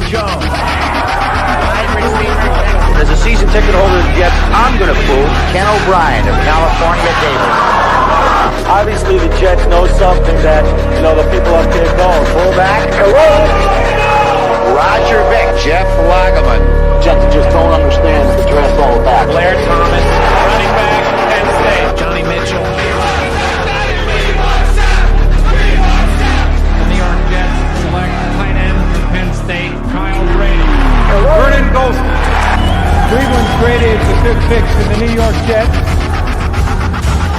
Jones. As a season ticket holder of the Jets, I'm going to pull Ken O'Brien of California Davis. Obviously, the Jets know something that, the people up there don't. Fullback, Roger Vick, Jeff Lageman. Jets just don't understand the dress all about. Blair Thomas, running back, Penn State. Johnny Mitchell. The New York Jets select tight end from Penn State, Kyle Brady. Vernon Golson. Cleveland traded the 5th pick to the New York Jets.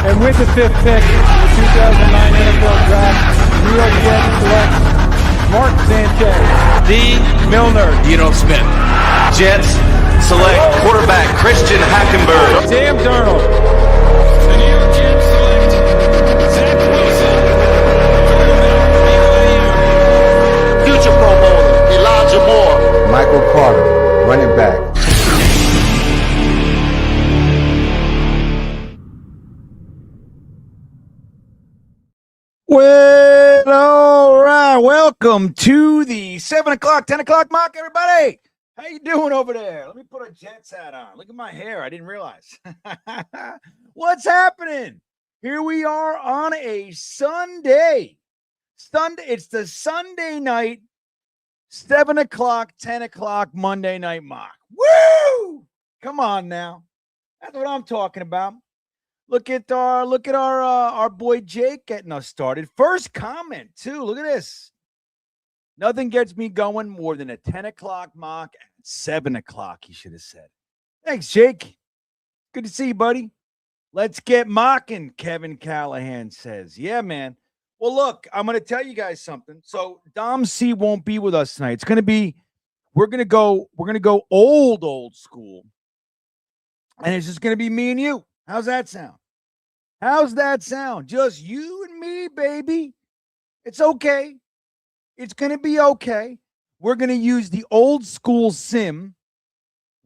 And with the 5th pick in the 2009 NFL Draft, the New York Jets select Mark Sanchez. D. Milner. Dino Smith. Jets select quarterback Christian Hackenberg. Sam Darnold. The New York Jets select Zach Wilson, quarterback BYU. Future Pro Bowler, Elijah Moore. Michael Carter, running back. Well, all right. Welcome to the 7 o'clock, 10 o'clock mock, everybody. How you doing over there? Let me put a Jets hat on. Look at my hair. I didn't realize. What's happening? Here we are on a Sunday. It's the Sunday night, 7 o'clock, 10 o'clock Monday night mock. Woo! Come on now. That's what I'm talking about. Look at our boy Jake getting us started. First comment, too. Look at this. Nothing gets me going more than a 10 o'clock mock at 7 o'clock, he should have said. Thanks, Jake. Good to see you, buddy. Let's get mocking, Kevin Callahan says. Yeah, man. Well, look, I'm going to tell you guys something. So Dom C won't be with us tonight. We're going to go old school. And it's just going to be me and you. How's that sound? Just you and me, baby. It's okay. It's going to be okay. We're going to use the old school sim,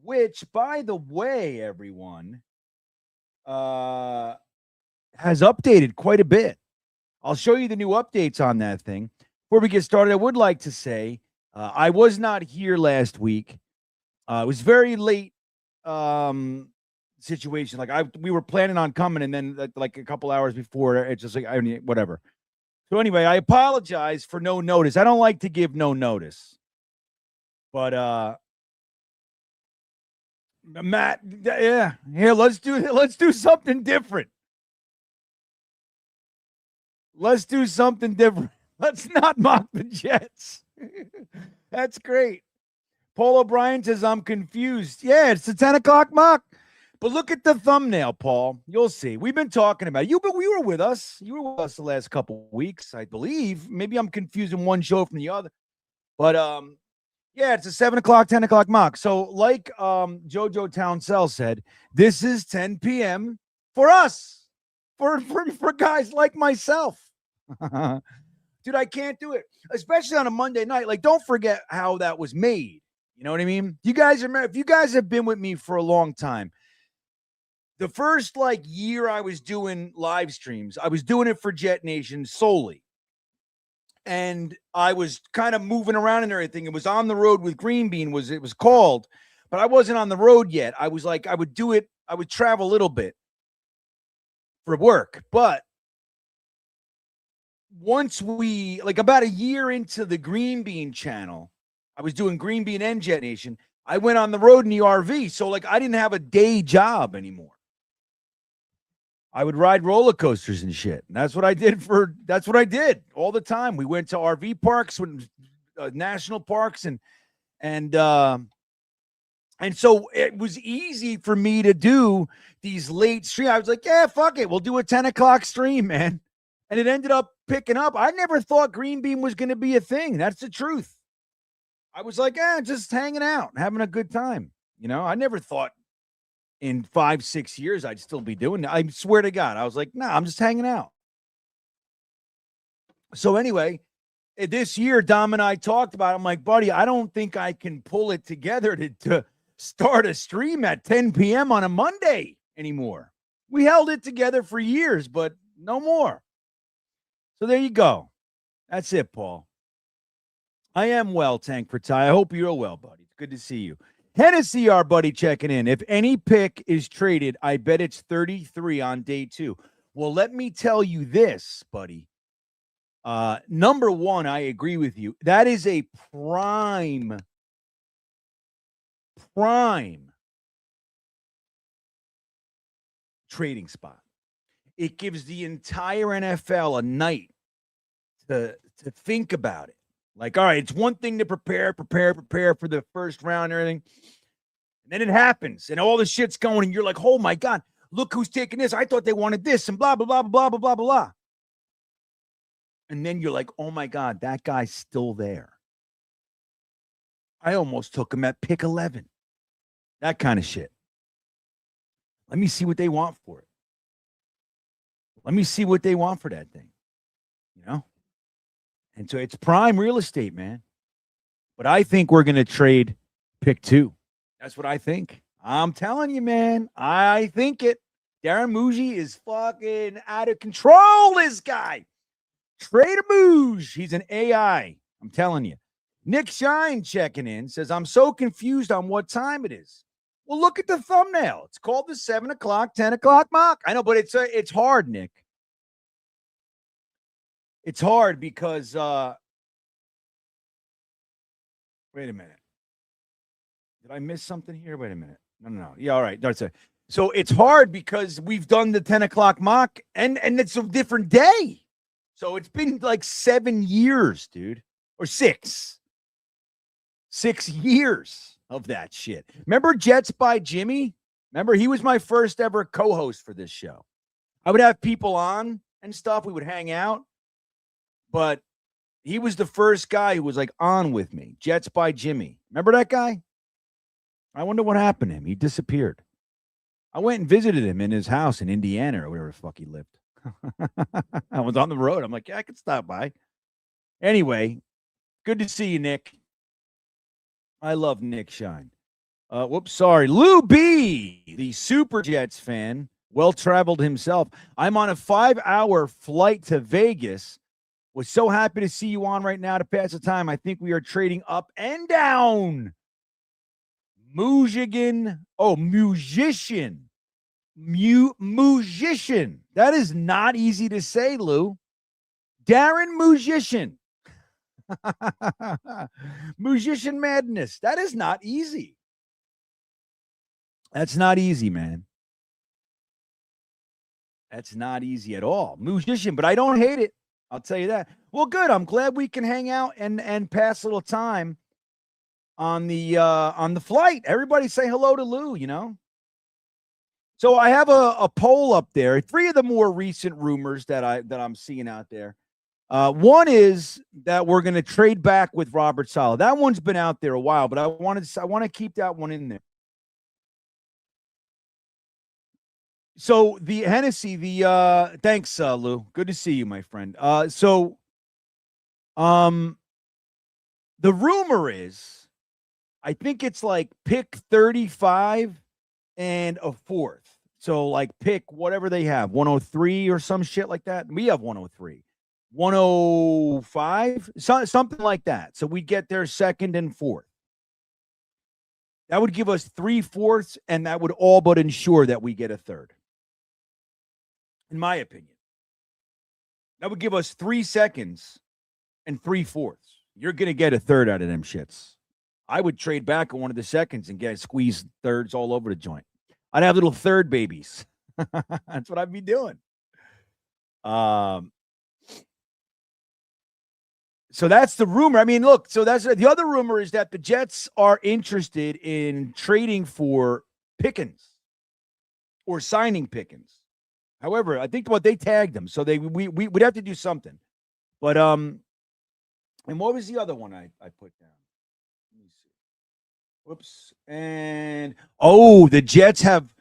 which, by the way, everyone, has updated quite a bit. I'll show you the new updates on that thing. Before we get started, I would like to say I was not here last week. It was very late situation. We were planning on coming, and then like a couple hours before, it's just like whatever. So anyway, I apologize for no notice. I don't like to give no notice, but Matt, yeah, here let's do something different. Let's do something different. Let's not mock the Jets. That's great. Paul O'Brien says I'm confused. Yeah, it's the 10 o'clock mock. But look at the thumbnail, Paul. You'll see. We've been talking about you, but we were with us. You were with us the last couple of weeks, I believe. Maybe I'm confusing one show from the other. But yeah, it's a 7 o'clock, 10 o'clock mock. So like Jojo Townsell said, this is 10 p.m. for us, for guys like myself. Dude, I can't do it, especially on a Monday night. Like, don't forget how that was made. You know what I mean? You guys remember, if you guys have been with me for a long time, the first year I was doing live streams, I was doing it for Jet Nation solely. And I was kind of moving around and everything. It was On the Road with Green Bean it was called, but I wasn't on the road yet. I was I would do it. I would travel a little bit for work. But once we, about a year into the Green Bean channel, I was doing Green Bean and Jet Nation. I went on the road in the RV. So I didn't have a day job anymore. I would ride roller coasters and shit. And that's what I did all the time. We went to RV parks, national parks, and so it was easy for me to do these late streams. I was like, yeah, fuck it. We'll do a 10 o'clock stream, man. And it ended up picking up. I never thought Green Bean was going to be a thing. That's the truth. I was like, just hanging out, having a good time. I never thought in 5-6 years I'd still be doing that. I swear to God. I was like, nah, I'm just hanging out. So anyway, this year, Dom and I talked about it. I'm like, buddy, I don't think I can pull it together to start a stream at 10 p.m. on a Monday anymore. We held it together for years, but no more. So there you go. That's it, Paul. I am well, Tank for Ty. I hope you're well, buddy. It's good to see you. Hennessy, our buddy, checking in. If any pick is traded, I bet it's 33 on day 2. Well, let me tell you this, buddy. Number one, I agree with you. That is a prime trading spot. It gives the entire NFL a night to think about it. Like, all right, it's one thing to prepare for the first round and everything. And then it happens, and all the shit's going, and you're like, oh my God, look who's taking this. I thought they wanted this, and blah, blah, blah, blah, blah, blah, blah. And then you're like, oh my God, that guy's still there. I almost took him at pick 11. That kind of shit. Let me see what they want for it. Let me see what they want for that thing. You know? And so it's prime real estate, man. But I think we're going to trade pick 2. That's what I think. I'm telling you, man. I think it. Darren Muji is fucking out of control, this guy. Trader Muj. He's an AI. I'm telling you. Nick Shine checking in says, I'm so confused on what time it is. Well, look at the thumbnail. It's called the 7 o'clock, 10 o'clock mock. I know, but it's hard, Nick. It's hard because, wait a minute. Did I miss something here? Wait a minute. No. Yeah, all right. That's it. So it's hard because we've done the 10 o'clock mock and it's a different day. So it's been like 7 years, dude, or 6. 6 years of that shit. Remember Jets by Jimmy? Remember, he was my first ever co-host for this show. I would have people on and stuff. We would hang out. But he was the first guy who was like on with me. Jets by Jimmy. Remember that guy? I wonder what happened to him. He disappeared. I went and visited him in his house in Indiana or wherever the fuck he lived. I was on the road. I'm like, yeah, I could stop by. Anyway, good to see you, Nick. I love Nick Shine. Sorry. Lou B, the Super Jets fan, well-traveled himself. I'm on a 5-hour flight to Vegas. Was so happy to see you on right now to pass the time. I think we are trading up and down. Musician. Musician. That is not easy to say, Lou. Darren Musician. Musician madness. That is not easy. That's not easy, man. That's not easy at all. Musician, but I don't hate it. I'll tell you that. Well, good. I'm glad we can hang out and pass a little time on the flight. Everybody say hello to Lou, you know. So I have a poll up there. 3 of the more recent rumors that I'm seeing out there. One is that we're going to trade back with Robert Saleh. That one's been out there a while, but I want to keep that one in there. So the Hennessy, thanks, Lou. Good to see you, my friend. The rumor is, I think it's like pick 35 and a 4th. So like pick whatever they have, 103 or some shit like that. We have 103, 105, something like that. So we get their 2nd and 4th. That would give us 3/4, and that would all but ensure that we get a 3rd. In my opinion, that would give us 3 seconds and 3/4. You're going to get a 3rd out of them shits. I would trade back on one of the seconds and get squeeze 3rds all over the joint. I'd have little 3rd babies. That's what I'd be doing. So that's the rumor. I mean, look, so that's the other rumor is that the Jets are interested in trading for Pickens or signing Pickens. However, I think what they tagged them, so we'd have to do something. But and what was the other one I put down? Let me see. Whoops. And the Jets have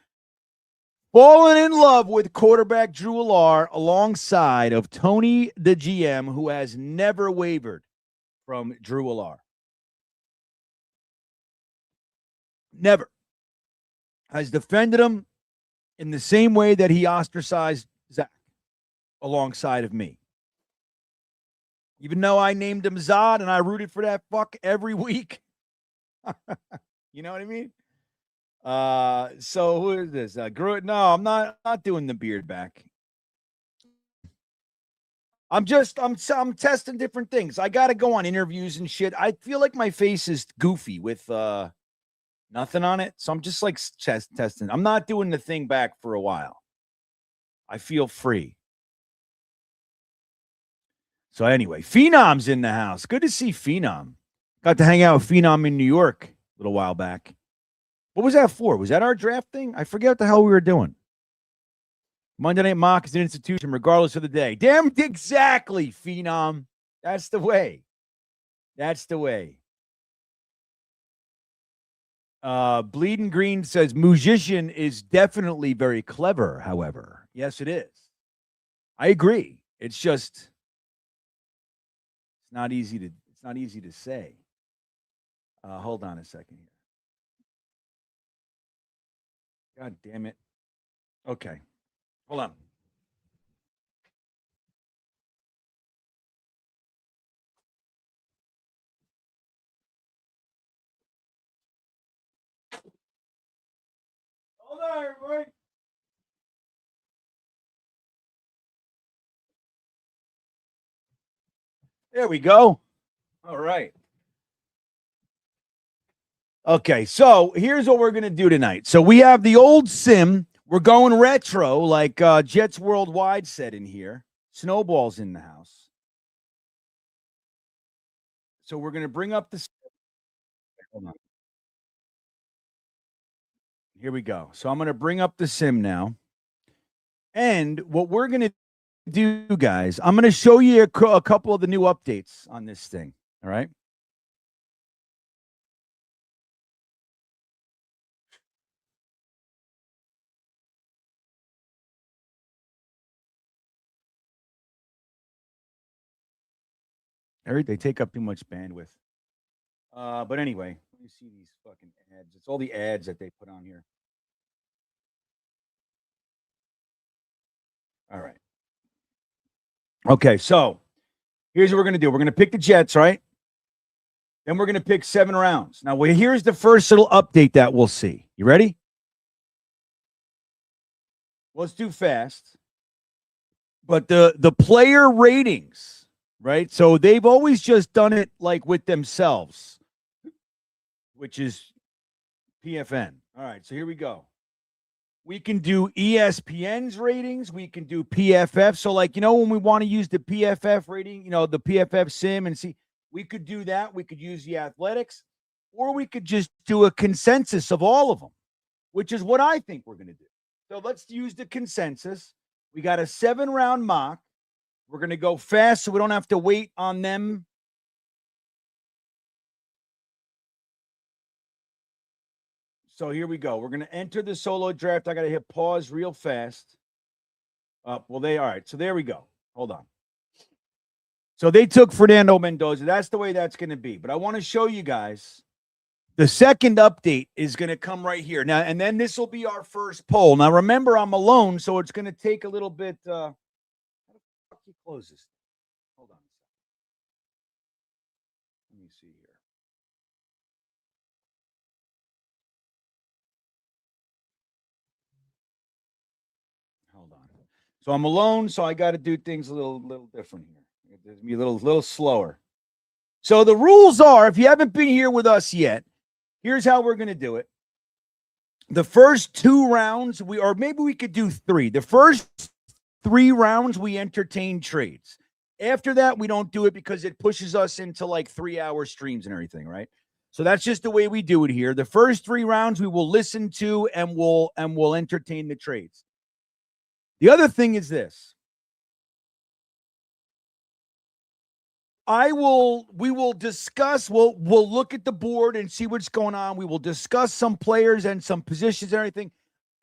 fallen in love with quarterback Drew Allar alongside of Tony, the GM, who has never wavered from Drew Allar. Never. Has defended him in the same way that he ostracized Zach alongside of me. Even though I named him Zod and I rooted for that fuck every week. You know what I mean? So who is this? No, I'm not doing the beard back. I'm testing different things. I got to go on interviews and shit. I feel like my face is goofy with nothing on it. So I'm just like testing. I'm not doing the thing back for a while. I feel free. So anyway, Phenom's in the house. Good to see Phenom. Got to hang out with Phenom in New York a little while back. What was that for? Was that our draft thing? I forget what the hell we were doing. Monday Night Mock is an institution regardless of the day. Damn exactly, Phenom. That's the way. That's the way. Bleeding Green says musician is definitely very clever, however. Yes, it is. I agree. It's just not easy to say. Hold on a second here. God damn it. Okay. Hold on. Hold on, everybody. There we go. All right. Okay, so here's what we're going to do tonight. So we have the old sim. We're going retro, like Jets Worldwide said in here. Snowball's in the house. So we're going to bring up the... Hold on. Here we go. So I'm going to bring up the sim now. And what we're going to do, guys, I'm going to show you a couple of the new updates on this thing. All right? They take up too much bandwidth. But anyway, let me see these fucking ads. It's all the ads that they put on here. All right. Okay, so here's what we're going to do. We're going to pick the Jets, right? Then we're going to pick 7 rounds. Now, here's the first little update that we'll see. You ready? Let's do fast. But the player ratings, right? So they've always just done it like with themselves, which is PFN. All right, so here we go. We can do ESPN's ratings. We can do PFF. So, like, when we want to use the PFF rating, the PFF sim and see, we could do that. We could use the athletics, or we could just do a consensus of all of them, which is what I think we're going to do. So let's use the consensus. We got a 7-round mock. We're going to go fast so we don't have to wait on them. So here we go. We're going to enter the solo draft. I got to hit pause real fast. All right. So there we go. Hold on. So they took Fernando Mendoza. That's the way that's going to be. But I want to show you guys. The second update is going to come right here. Now, and then this will be our first poll. Now, remember, I'm alone, so it's going to take a little bit. How the fuck you close this? Hold on a second. Let me see here. Hold on. So I'm alone, so I got to do things a little different here. It's be a little slower. So the rules are, if you haven't been here with us yet, here's how we're going to do it. The first 2 rounds, or maybe we could do 3. The first 3 rounds, we entertain trades. After that, we don't do it because it pushes us into like 3-hour streams and everything, right? So that's just the way we do it here. The first 3 rounds, we will listen to and we'll entertain the trades. The other thing is this. We will discuss, we'll look at the board and see what's going on. We will discuss some players and some positions and everything.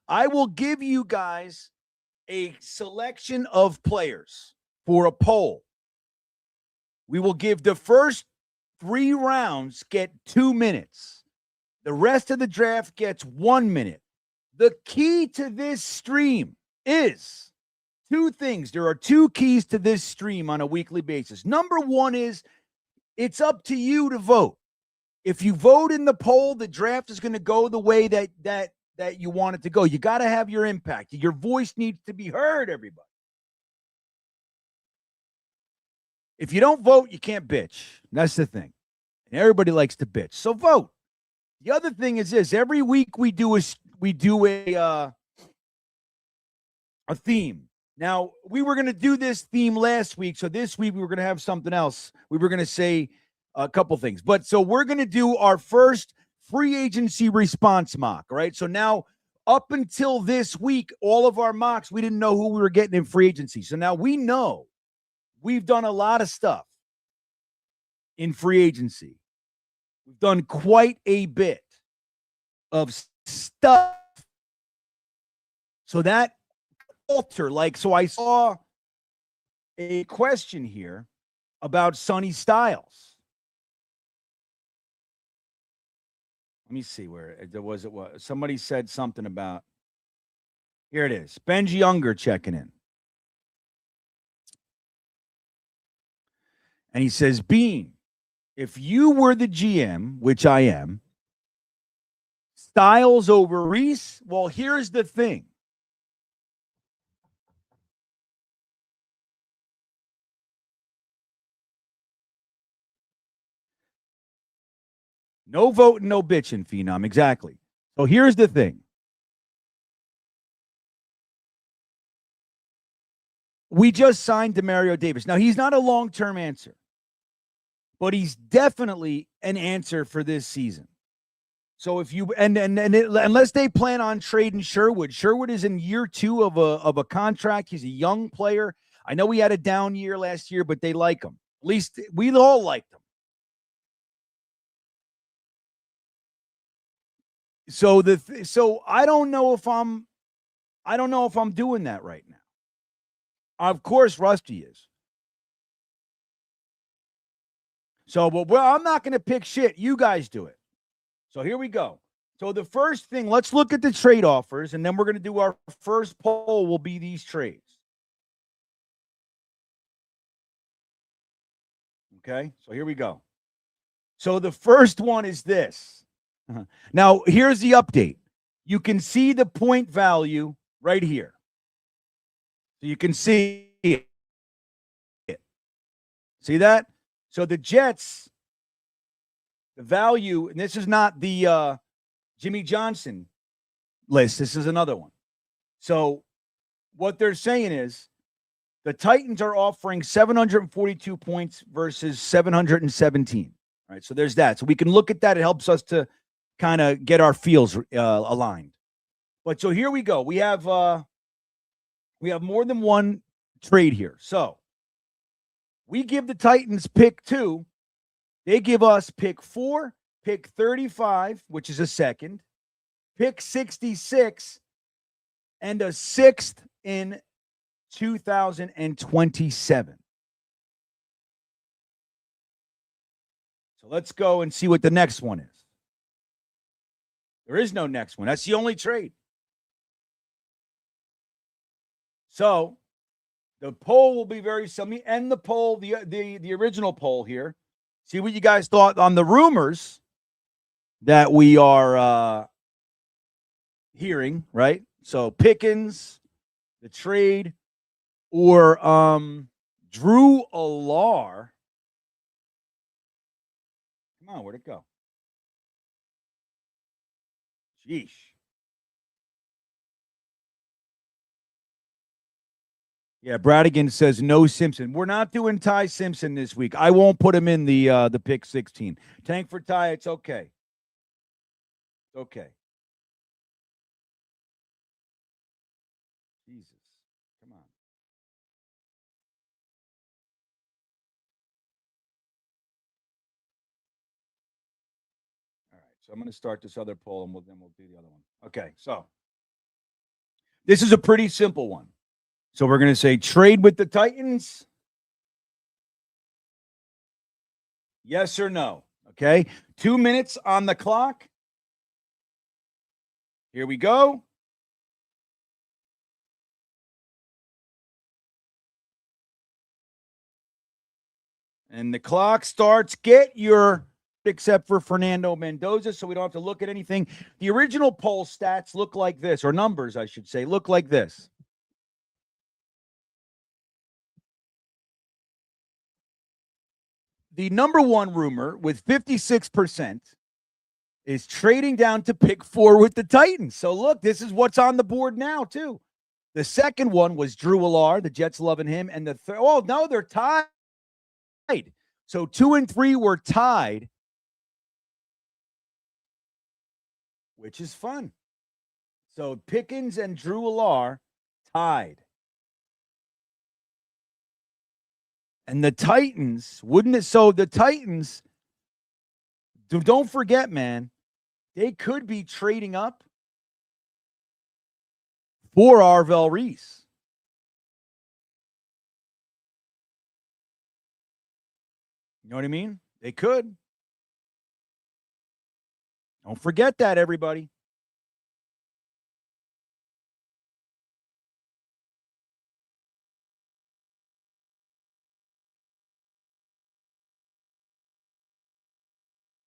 I will give you guys a selection of players for a poll. We will give the first 3 rounds get 2 minutes. The rest of the draft gets 1 minute. The key to this stream is two things. There are two keys to this stream on a weekly basis. Number one is it's up to you to vote. If you vote in the poll, the draft is going to go the way that you want it to go. You got to have your impact. Your voice needs to be heard, everybody. If you don't vote, you can't bitch. That's the thing. And everybody likes to bitch. So vote. The other thing is this: every week we do a theme. Now, we were going to do this theme last week, so this week we were going to have something else. We were going to say a couple things. But so we're going to do our first free agency response mock, right? So now, up until this week, all of our mocks, we didn't know who we were getting in free agency. So now we know we've done a lot of stuff in free agency. We've done quite a bit of stuff. So that alter, so I saw a question here about Sonny Styles. Let me see where it was. Somebody said something about, here it is. Benji Younger checking in. And he says, Bean, if you were the GM, which I am, Styles over Reese, well, here's the thing. No voting, no bitching, Phenom. Exactly. So here's the thing. We just signed Demario Davis. Now, he's not a long-term answer, but he's definitely an answer for this season. So if you unless they plan on trading Sherwood is in year 2 of a contract. He's a young player. I know he had a down year last year, but they like him. At least we all liked him. So so I don't know if I'm doing that right now. Of course, Rusty is. So, well, I'm not going to pick shit. You guys do it. So here we go. So the first thing, let's look at the trade offers, and then we're going to do our first poll will be these trades. Okay, so here we go. So the first one is this. Now, here's the update. You can see the point value right here. So you can see it. See that? So the Jets, the value, and this is not the Jimmy Johnson list. This is another one. So what they're saying is the Titans are offering 742 points versus 717. All right, so there's that. So we can look at that. It helps us to kind of get our feels aligned. But so here we go. We have more than one trade here. So we give the Titans pick 2. They give us pick 4, pick 35, which is a second, pick 66, and a 6th in 2027. So let's go and see what the next one is. There is no next one. That's the only trade. So the poll will be very similar. Let me end the poll, the original poll here. See what you guys thought on the rumors that we are hearing, right? So Pickens, the trade, or Drew Allar. Come on, where'd it go? Sheesh. Yeah, Bradigan says no Simpson. We're not doing Ty Simpson this week. I won't put him in the pick 16. Tank for Ty, it's okay. It's okay. Jesus. Come on. All right, so I'm going to start this other poll, and then we'll do the other one. Okay, so this is a pretty simple one. So we're going to say trade with the Titans. Yes or no? Okay. 2 minutes on the clock. Here we go. And the clock starts. Get your, except for Fernando Mendoza, so we don't have to look at anything. The original poll stats look like this, or numbers, I should say, look like this. The number one rumor with 56% is trading down to pick 4 with the Titans. So look, this is what's on the board now, too. The second one was Drew Allard, the Jets loving him. And the third, oh, no, they're tied. So 2 and 3 were tied, which is fun. So Pickens and Drew Allard tied. And the Titans, wouldn't it? So the Titans, don't forget, man, they could be trading up for Arvell Reese. You know what I mean? They could. Don't forget that, everybody.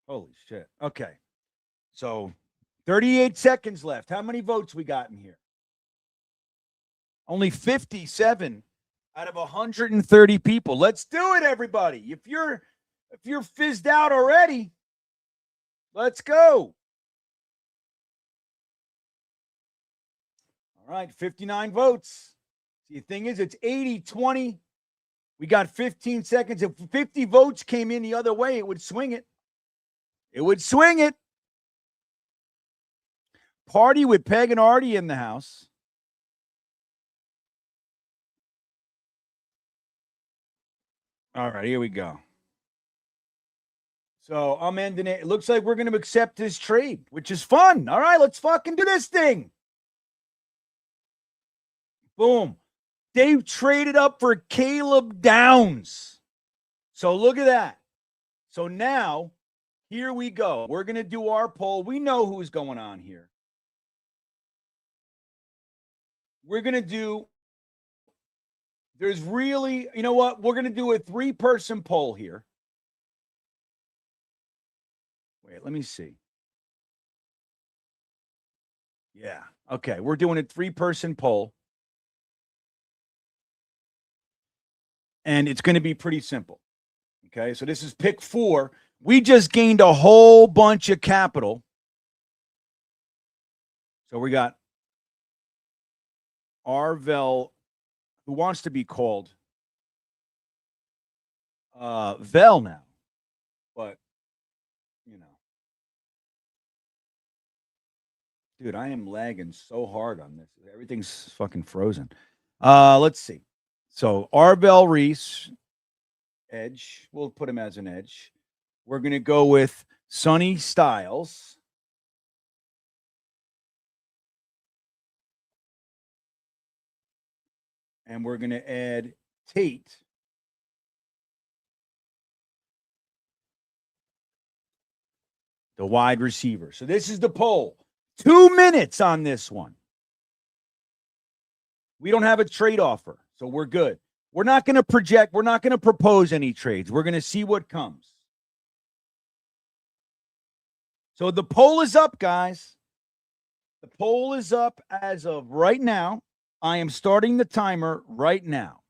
Holy shit. Okay. So 38 seconds left. How many votes we got in here? Only 57 out of 130 people. Let's do it, everybody. If you're fizzed out already, let's go. All right, 59 votes. See, the thing is, it's 80-20. We got 15 seconds. If 50 votes came in the other way, it would swing it. It would swing it. Party with Peg and Artie in the house. All right, here we go. So I'm ending it. It looks like we're going to accept this trade, which is fun. All right, let's fucking do this thing. Boom. They traded up for Caleb Downs. So look at that. So now, here we go. We're going to do our poll. We know who's going on here. We're going to do, there's really, you know what? We're going to do a 3-person poll here. Wait, let me see. Yeah. Okay. We're doing a 3-person poll. And it's going to be pretty simple. Okay. So this is pick 4. We just gained a whole bunch of capital. So we got Arvell, who wants to be called Vel now. But, you know. Dude, I am lagging so hard on this. Everything's fucking frozen. Let's see. So Arvell Reese, edge. We'll put him as an edge. We're going to go with Sonny Styles. And we're going to add Tate. The wide receiver. So this is the poll. 2 minutes on this one. We don't have a trade offer, so we're good. We're not going to project. We're not going to propose any trades. We're going to see what comes. So the poll is up, guys. The poll is up as of right now. I am starting the timer right now.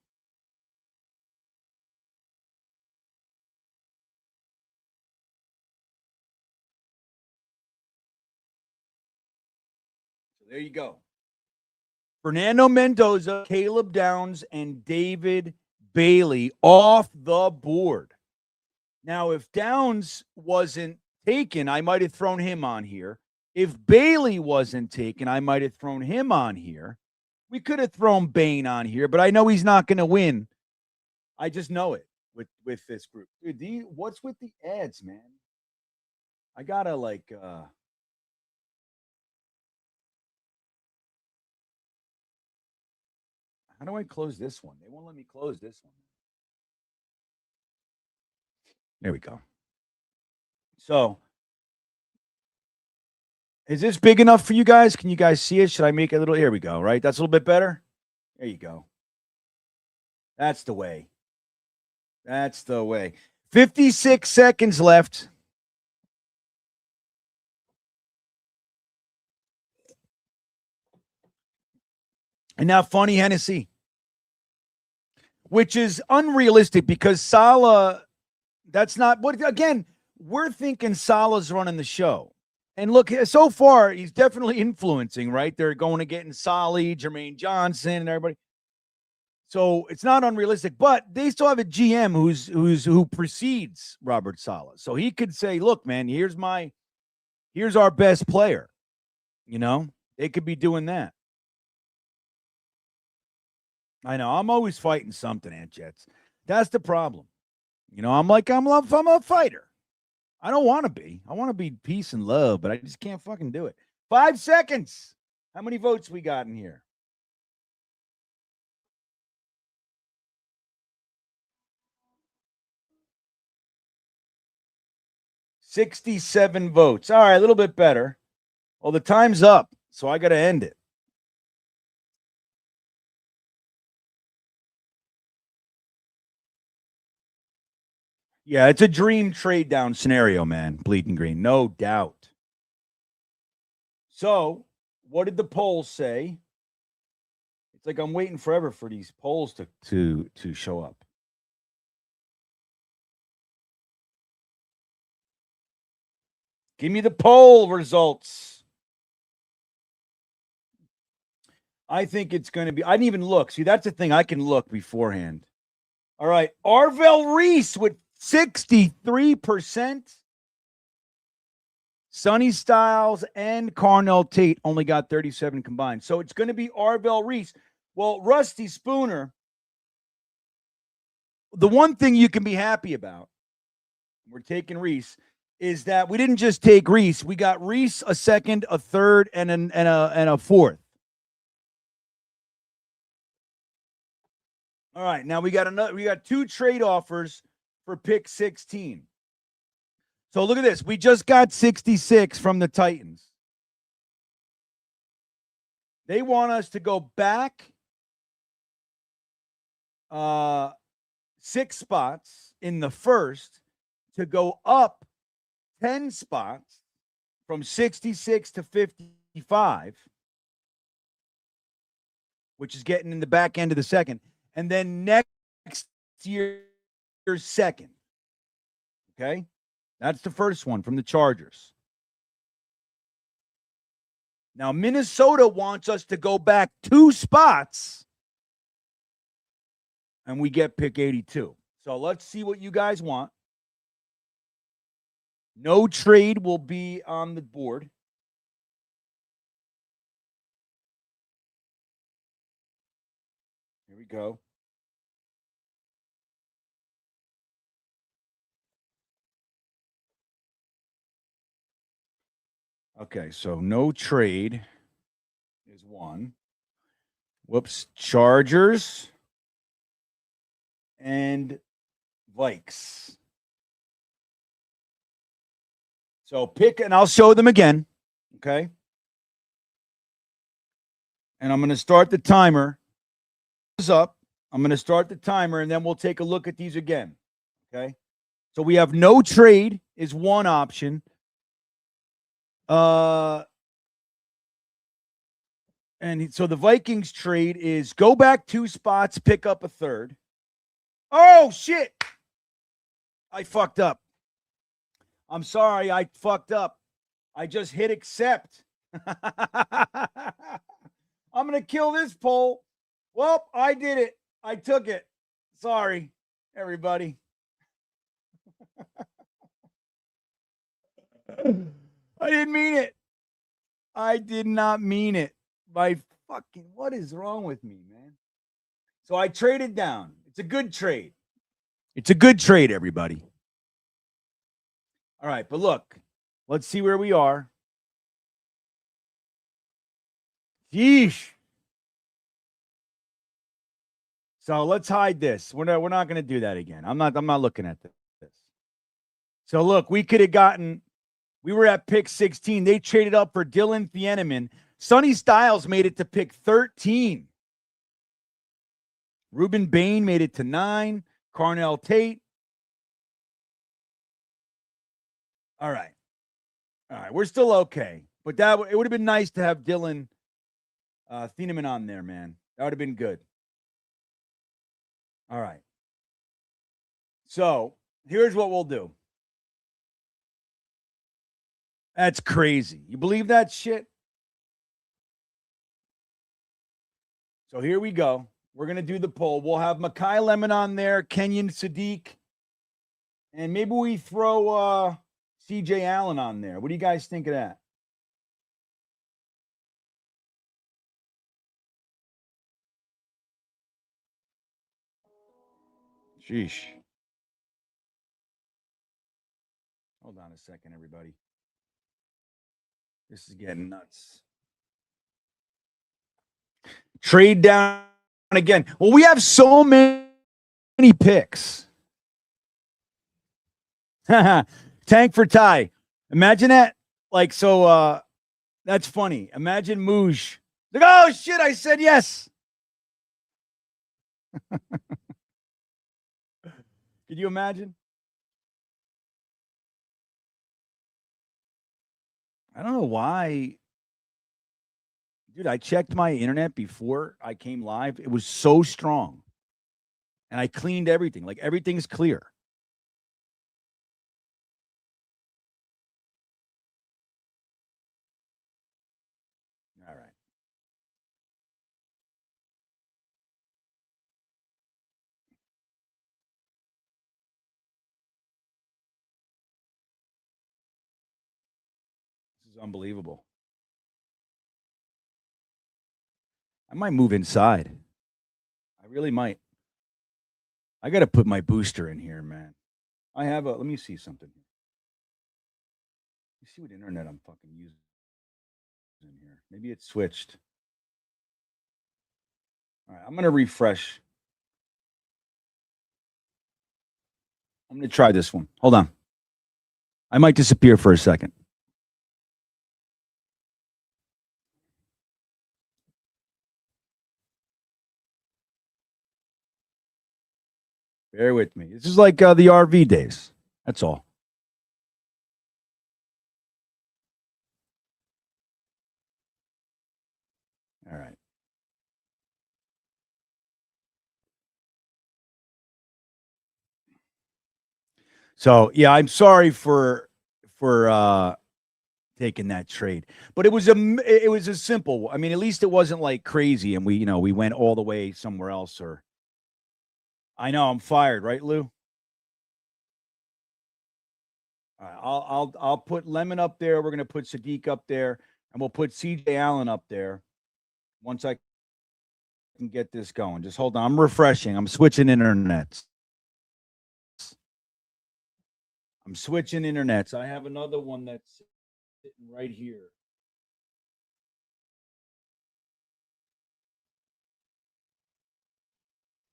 So there you go. Fernando Mendoza, Caleb Downs, and David Bailey off the board. Now, if Downs wasn't taken, I might have thrown him on here. If Bailey wasn't taken, I might have thrown him on here. We could have thrown Bain on here, but I know he's not going to win. I just know it with this group. Dude, what's with the ads, man? I got to how do I close this one? They won't let me close this one. There we go. So, is this big enough for you guys? Can you guys see it? Should I make it a little? Here we go, right? That's a little bit better. There you go. That's the way. That's the way. 56 seconds left. And now funny Hennessy, which is unrealistic because Salah, that's not what, again, we're thinking Salah's running the show. And look, so far, he's definitely influencing, right? They're going to get in Solly, Jermaine Johnson, and everybody. So it's not unrealistic, but they still have a GM who precedes Robert Saleh. So he could say, look, man, here's our best player. You know, they could be doing that. I know. I'm always fighting something, Ant Jets. That's the problem. You know, I'm a fighter. I don't want to be. I want to be peace and love, but I just can't fucking do it. 5 seconds. How many votes we got in here? $67 votes. All right, a little bit better. Well, the time's up, so I got to end it. Yeah, it's a dream trade down scenario, man. Bleeding green, no doubt. So, what did the polls say? It's like I'm waiting forever for these polls to show up. Give me the poll results. I think it's going to be, I didn't even look. See, that's the thing. I can look beforehand. All right. Arvell Reese with 63%. Sonny Styles and Carnell Tate only got 37 combined. So it's going to be Arvell Reese. Well, Rusty Spooner, the one thing you can be happy about, we're taking Reese, is that we didn't just take Reese. We got Reese a second, a third, and a fourth. All right, now we got 2 trade offers for pick 16. So look at this. We just got 66 from the Titans. They want us to go back 6 spots in the first to go up 10 spots from 66 to 55, which is getting in the back end of the second. And then next year's second. Okay? That's the first one from the Chargers. Now, Minnesota wants us to go back 2 spots, and we get pick 82. So let's see what you guys want. No trade will be on the board. Here we go. Okay, so no trade is one. Whoops. Chargers and Vikes. So pick, and I'll show them again. Okay. And I'm going to start the timer. Up. I'm going to start the timer, and then we'll take a look at these again. Okay. So we have no trade is one option. And so the Vikings trade is go back 2 spots, pick up a third. Oh, shit. I fucked up. I'm sorry. I fucked up. I just hit accept. I'm going to kill this poll. Well, I did it. I took it. Sorry, everybody. I didn't mean it. I did not mean it. What is wrong with me, man? So I traded down. It's a good trade. It's a good trade, everybody. All right, but look, let's see where we are. Yeesh. So let's hide this. We're not going to do that again. I'm not looking at this. So look, we could have gotten. We were at pick 16. They traded up for Dylan Thieneman. Sonny Styles made it to pick 13. Ruben Bain made it to 9. Carnell Tate. All right. We're still okay. But it would have been nice to have Dylan Thieneman on there, man. That would have been good. All right. So here's what we'll do. That's crazy. You believe that shit? So here we go. We're going to do the poll. We'll have Makai Lemon on there, Kenyon Sadiq, and maybe we throw CJ Allen on there. What do you guys think of that? Sheesh. Hold on a second, everybody. This is getting nuts. Trade down again. Well, we have so many picks. Tank for Ty. Imagine that. Like, so that's funny. Imagine Mooj. Like, oh shit, I said yes. Could you imagine? I don't know why. Dude, I checked my internet before I came live. It was so strong. And I cleaned everything. Like, everything's clear. All right. This is unbelievable. I might move inside. I really might. I got to put my booster in here, man. Let me see something. You see what internet I'm fucking using in here. Maybe it switched. All right, I'm going to refresh. I'm going to try this one. Hold on. I might disappear for a second. Bear with me. This is like the RV days. That's all. All right. So yeah, I'm sorry for taking that trade, but it was a simple. I mean, at least it wasn't like crazy, and we went all the way somewhere else. Or I know I'm fired, right, Lou? All right, I'll put Lemon up there. We're gonna put Sadiq up there, and we'll put CJ Allen up there. Once I can get this going, just hold on. I'm refreshing. I'm switching internets. I'm switching internets. I have another one that's sitting right here.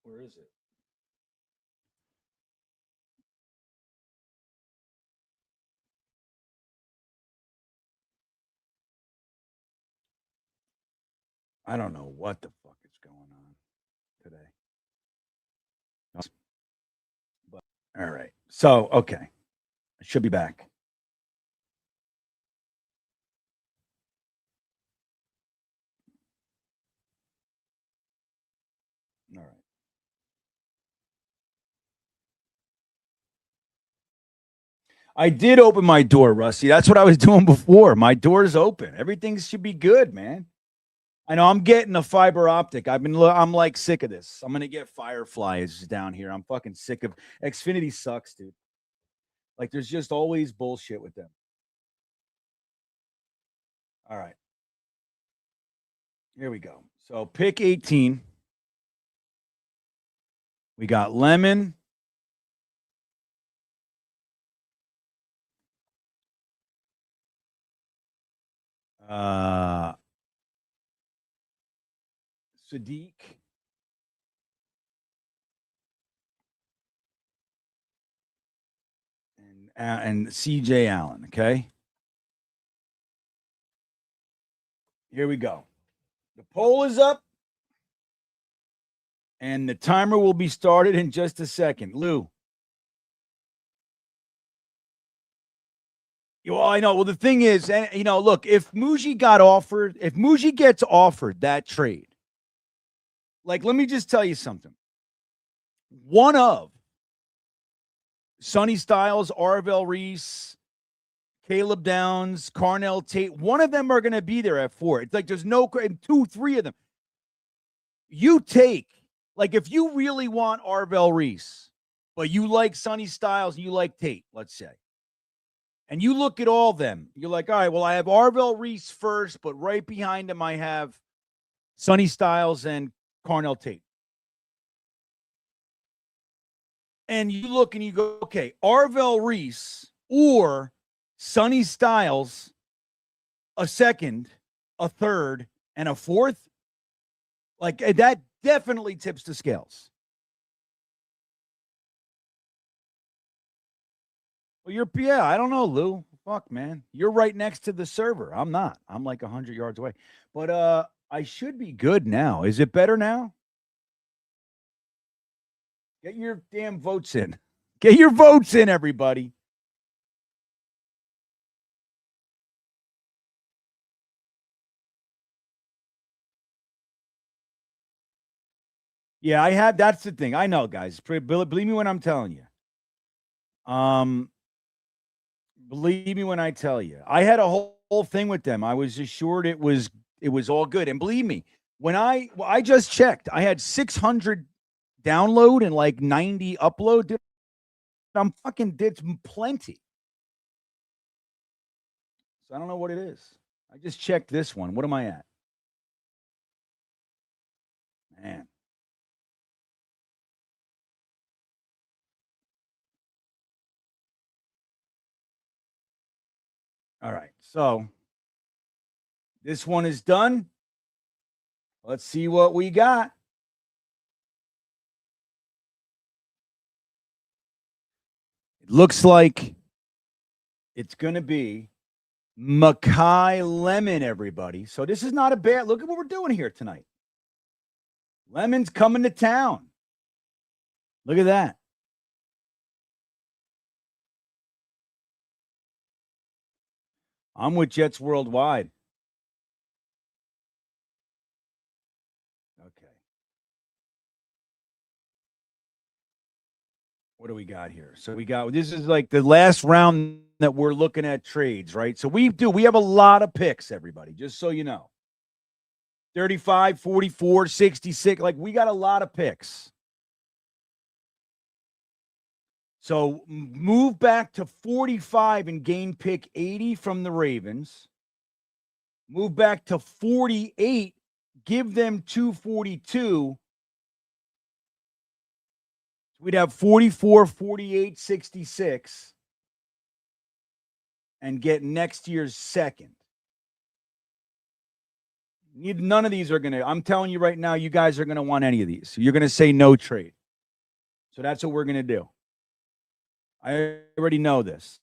Where is it? I don't know what the fuck is going on today. But all right. So, okay. I should be back. All right. I did open my door, Rusty. That's what I was doing before. My door's open. Everything should be good, man. I know I'm getting a fiber optic. I'm like sick of this. I'm gonna get Fireflies down here. I'm fucking sick of Xfinity sucks, dude. Like, there's just always bullshit with them. All right. Here we go. So pick 18. We got Lemon. Sadiq. And CJ Allen, okay? Here we go. The poll is up. And the timer will be started in just a second. Lou. Well, I know. Well, the thing is, look, if Muji gets offered that trade, like, let me just tell you something. One of Sonny Styles, Arvell Reese, Caleb Downs, Carnell Tate, one of them are going to be there at 4. It's like there's no, 2, 3 of them. You take, like, if you really want Arvell Reese, but you like Sonny Styles and you like Tate, let's say, and you look at all of them, you're like, all right, well, I have Arvell Reese first, but right behind him I have Sonny Styles and Carnell Tate. And you look and you go, okay, Arvell Reese or Sonny Styles, a second, a third, and a fourth. Like, that definitely tips the scales. Well, I don't know, Lou. Fuck, man. You're right next to the server. I'm not. I'm like 100 yards away. But I should be good now. Is it better now? Get your damn votes in. Get your votes in, everybody. Yeah, I have. That's the thing. I know, guys. Believe me when I'm telling you. Believe me when I tell you. I had a whole thing with them. I was assured it was all good. And believe me, when I just checked, I had 600 download and like 90 upload. I'm fucking did plenty. So I don't know what it is. I just checked this one. What am I at? Man. All right. So this one is done. Let's see what we got. It looks like it's going to be Makai Lemon, everybody. So this is not a bad look at what we're doing here tonight. Lemon's coming to town. Look at that. I'm with Jets Worldwide. Okay. What do we got here? So this is like the last round that we're looking at trades, right? So we have a lot of picks, everybody, just so you know. 35, 44, 66. Like, we got a lot of picks. So move back to 45 and gain pick 80 from the Ravens. Move back to 48, give them 242. We'd have 44, 48, 66, and get next year's second. None of these are going to, I'm telling you right now, you guys are going to want any of these. So you're going to say no trade. So that's what we're going to do. I already know this.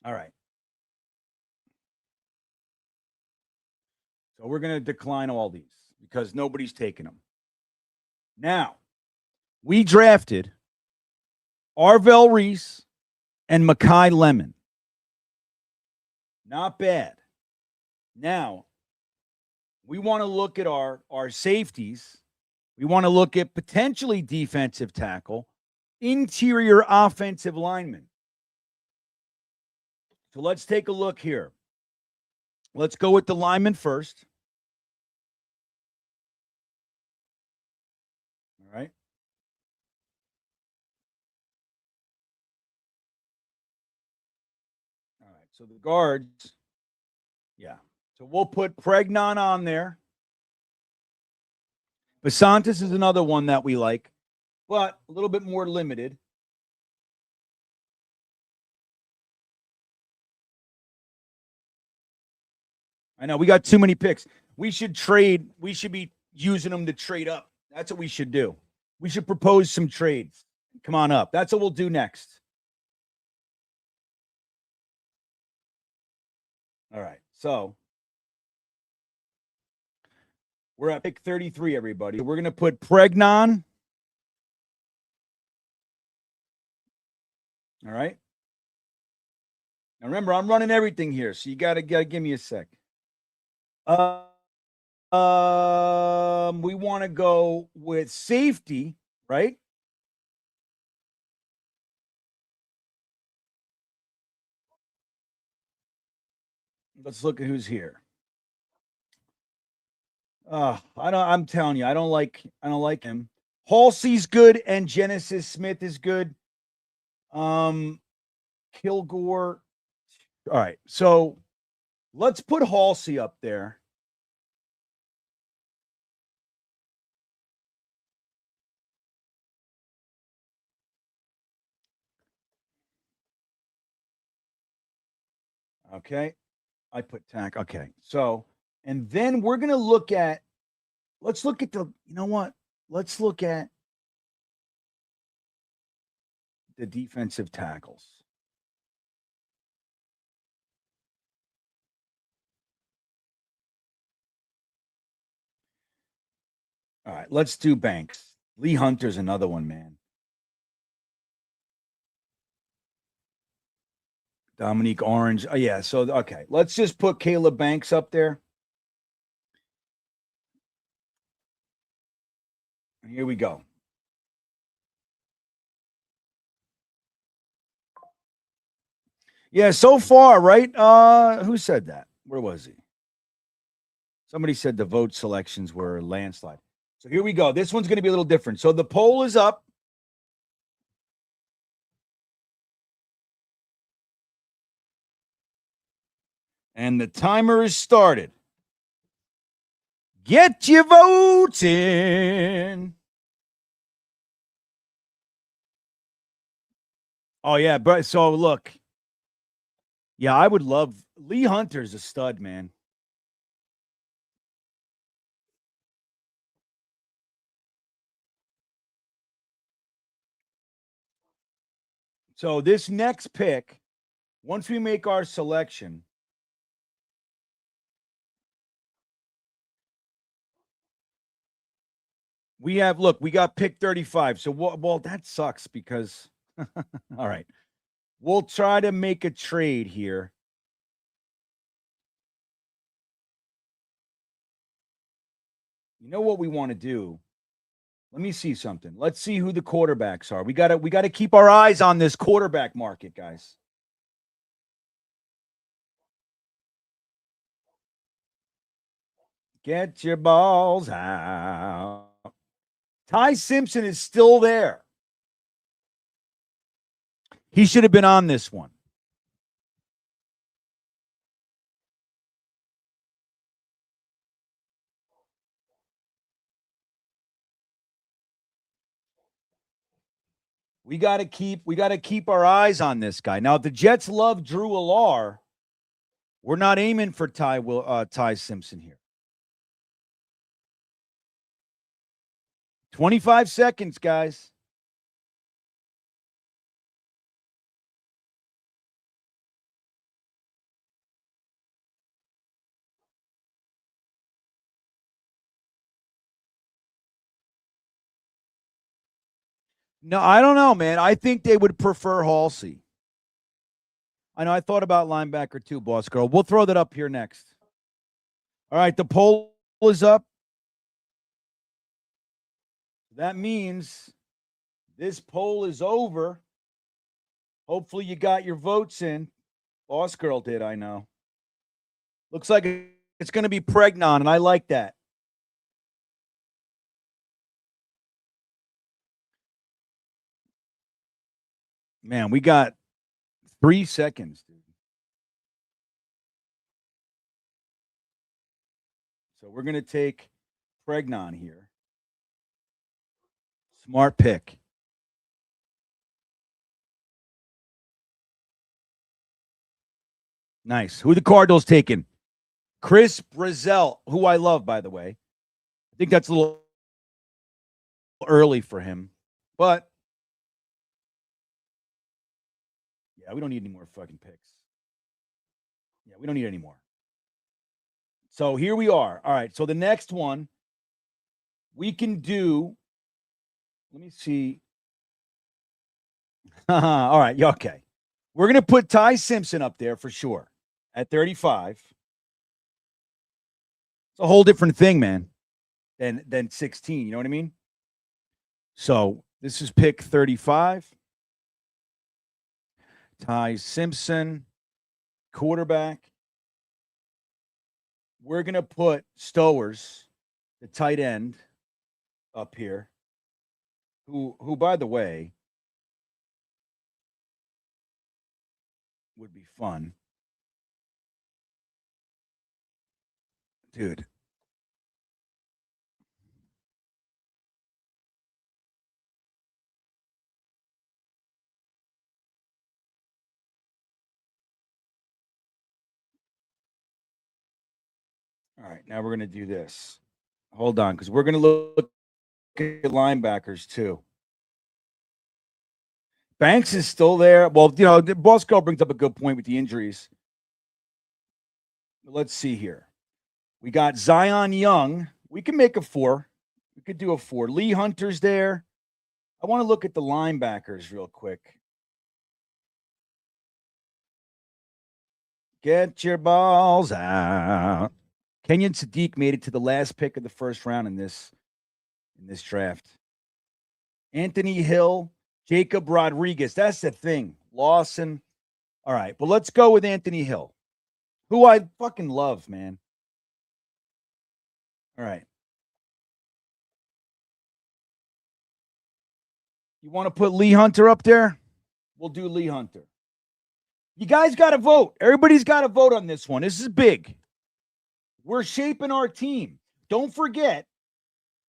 All right. So we're going to decline all these because nobody's taking them. Now, we drafted Arvell Reese and Makai Lemon. Not bad. Now, we want to look at our safeties. We want to look at potentially defensive tackle, interior offensive lineman. So let's take a look here. Let's go with the lineman first. All right. All right. So the guards. Yeah. So we'll put Pregnon on there. Basantis is another one that we like, but a little bit more limited. I know we got too many picks. We should trade. We should be using them to trade up. That's what we should do. We should propose some trades. Come on up. That's what we'll do next. All right. So we're at pick 33, everybody. We're going to put Pregnon. All right. Now remember, I'm running everything here, so you gotta give me a sec. We want to go with safety, right? Let's look at who's here. I'm telling you, I don't like him. Halsey's good and Genesis Smith is good. Kilgore. All right, so let's put Halsey up there. Okay. I put tack. Okay. So, and then we're going to look at, let's look at you know what? Let's look at the defensive tackles. All right. Let's do Banks. Lee Hunter's another one, man. Dominique Orange. Oh, yeah. So, okay. Let's just put Caleb Banks up there. And here we go. Yeah, so far, right? Who said that? Where was he? Somebody said the vote selections were landslide. So here we go. This one's going to be a little different. So the poll is up. And the timer is started. Get your votes in. Oh, yeah. But so look. Yeah, I would love Lee Hunter's a stud, man. So this next pick, once we make our selection, we got pick 35. So, well, that sucks because, all right, we'll try to make a trade here. You know what we want to do? Let me see something. Let's see who the quarterbacks are. We gotta keep our eyes on this quarterback market, guys. Get your balls out. Ty Simpson is still there. He should have been on this one. We got to keep our eyes on this guy. Now, if the Jets love Drew Alar, we're not aiming for Ty Simpson here. 25 seconds, guys. No, I don't know, man. I think they would prefer Halsey. I know. I thought about linebacker too, boss girl. We'll throw that up here next. All right, the poll is up. That means this poll is over. Hopefully you got your votes in. Boss girl did, I know. Looks like it's going to be Pregnon, and I like that. Man, we got 3 seconds, dude. So we're going to take Pregnon here. Smart pick. Nice. Who the Cardinals taking? Chris Brazzell, who I love, by the way. I think that's a little early for him, but yeah, we don't need any more fucking picks. Yeah, we don't need any more. So here we are. All right. So the next one we can do. Let me see. All right. Yeah, okay. We're going to put Ty Simpson up there for sure at 35. It's a whole different thing, man, than 16. You know what I mean? So this is pick 35. Ty Simpson, quarterback. We're going to put Stowers, the tight end, up here, who by the way, would be fun. Dude. All right, now we're going to do this. Hold on, because we're going to look at linebackers too. Banks is still there. Well, you know, the Boss Girl brings up a good point with the injuries. Let's see here. We got Zion Young. We can make a 4. We could do a 4. Lee Hunter's there. I want to look at the linebackers real quick. Get your balls out. Kenyon Sadiq made it to the last pick of the first round in this draft. Anthony Hill, Jacob Rodriguez. That's the thing. Lawson. All right, but let's go with Anthony Hill, who I fucking love, man. All right. You want to put Lee Hunter up there? We'll do Lee Hunter. You guys got to vote. Everybody's got to vote on this one. This is big. We're shaping our team. Don't forget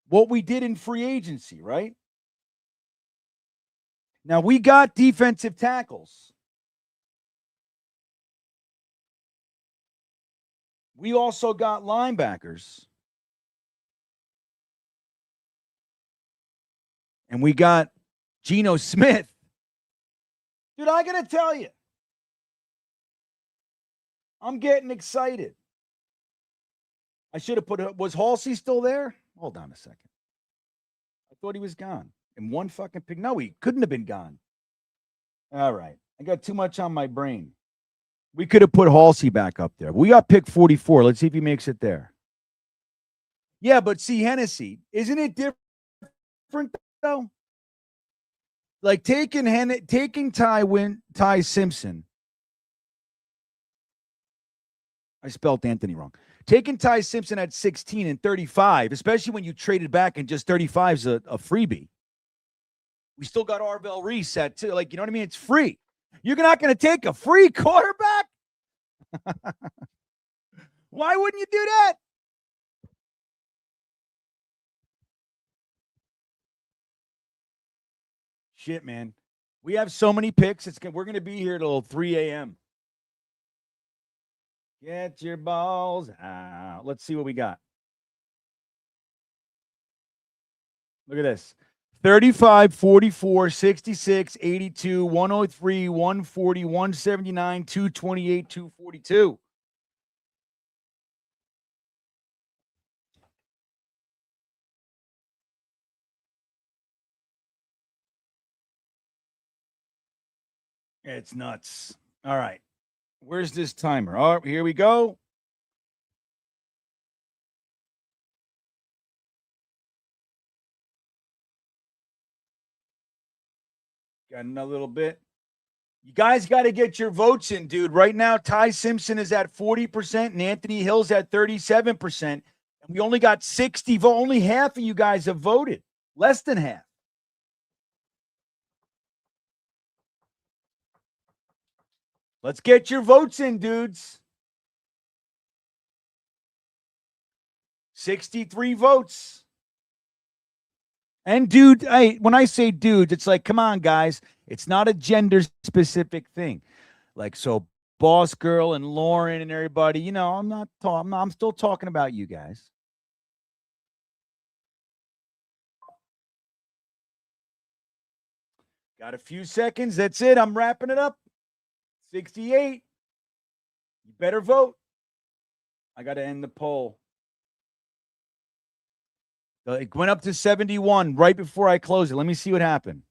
what we did in free agency, right? Now, we got defensive tackles. We also got linebackers. And we got Geno Smith. Dude, I got to tell you, I'm getting excited. I should have put was Halsey still there? Hold on a second. I thought he was gone. In one fucking pick. No, he couldn't have been gone. All right. I got too much on my brain. We could have put Halsey back up there. We got pick 44. Let's see if he makes it there. Yeah, but see, Hennessy, isn't it different though? Like taking Ty Simpson. I spelled Anthony wrong. Taking Ty Simpson at 16 and 35, especially when you traded back and just 35 is a freebie. We still got Arvell Reese at too. Like, you know what I mean? It's free. You're not going to take a free quarterback? Why wouldn't you do that? Shit, man. We have so many picks. We're going to be here till 3 a.m. Get your balls out. Let's see what we got. Look at this. 35, 44, 66, 82, 103, 140, 179, 228, 242. It's nuts. All right. Where's this timer? Oh, here we go. Got another little bit. You guys got to get your votes in, dude. Right now, Ty Simpson is at 40% and Anthony Hill's at 37%. And we only got 60 votes. Only half of you guys have voted. Less than half. Let's get your votes in, dudes. 63 votes. And dude, when I say dude, it's like, come on, guys. It's not a gender-specific thing. Like, so Boss Girl and Lauren and everybody, you know, I'm still talking about you guys. Got a few seconds. That's it. I'm wrapping it up. 68. You better vote. I got to end the poll. It went up to 71 right before I closed it. Let me see what happened.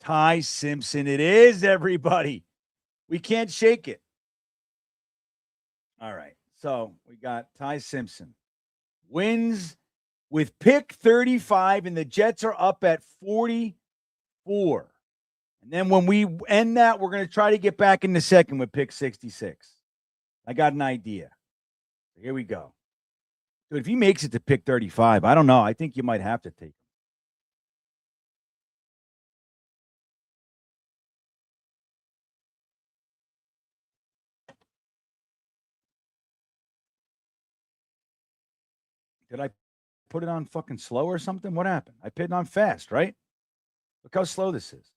Ty Simpson, it is, everybody. We can't shake it. All right. So we got Ty Simpson wins with pick 35, and the Jets are up at 44. And then when we end that, we're going to try to get back in the second with pick 66. I got an idea. Here we go. Dude, if he makes it to pick 35, I don't know. I think you might have to take him. Did I put it on fucking slow or something? What happened? I put it on fast, right? Look how slow this is.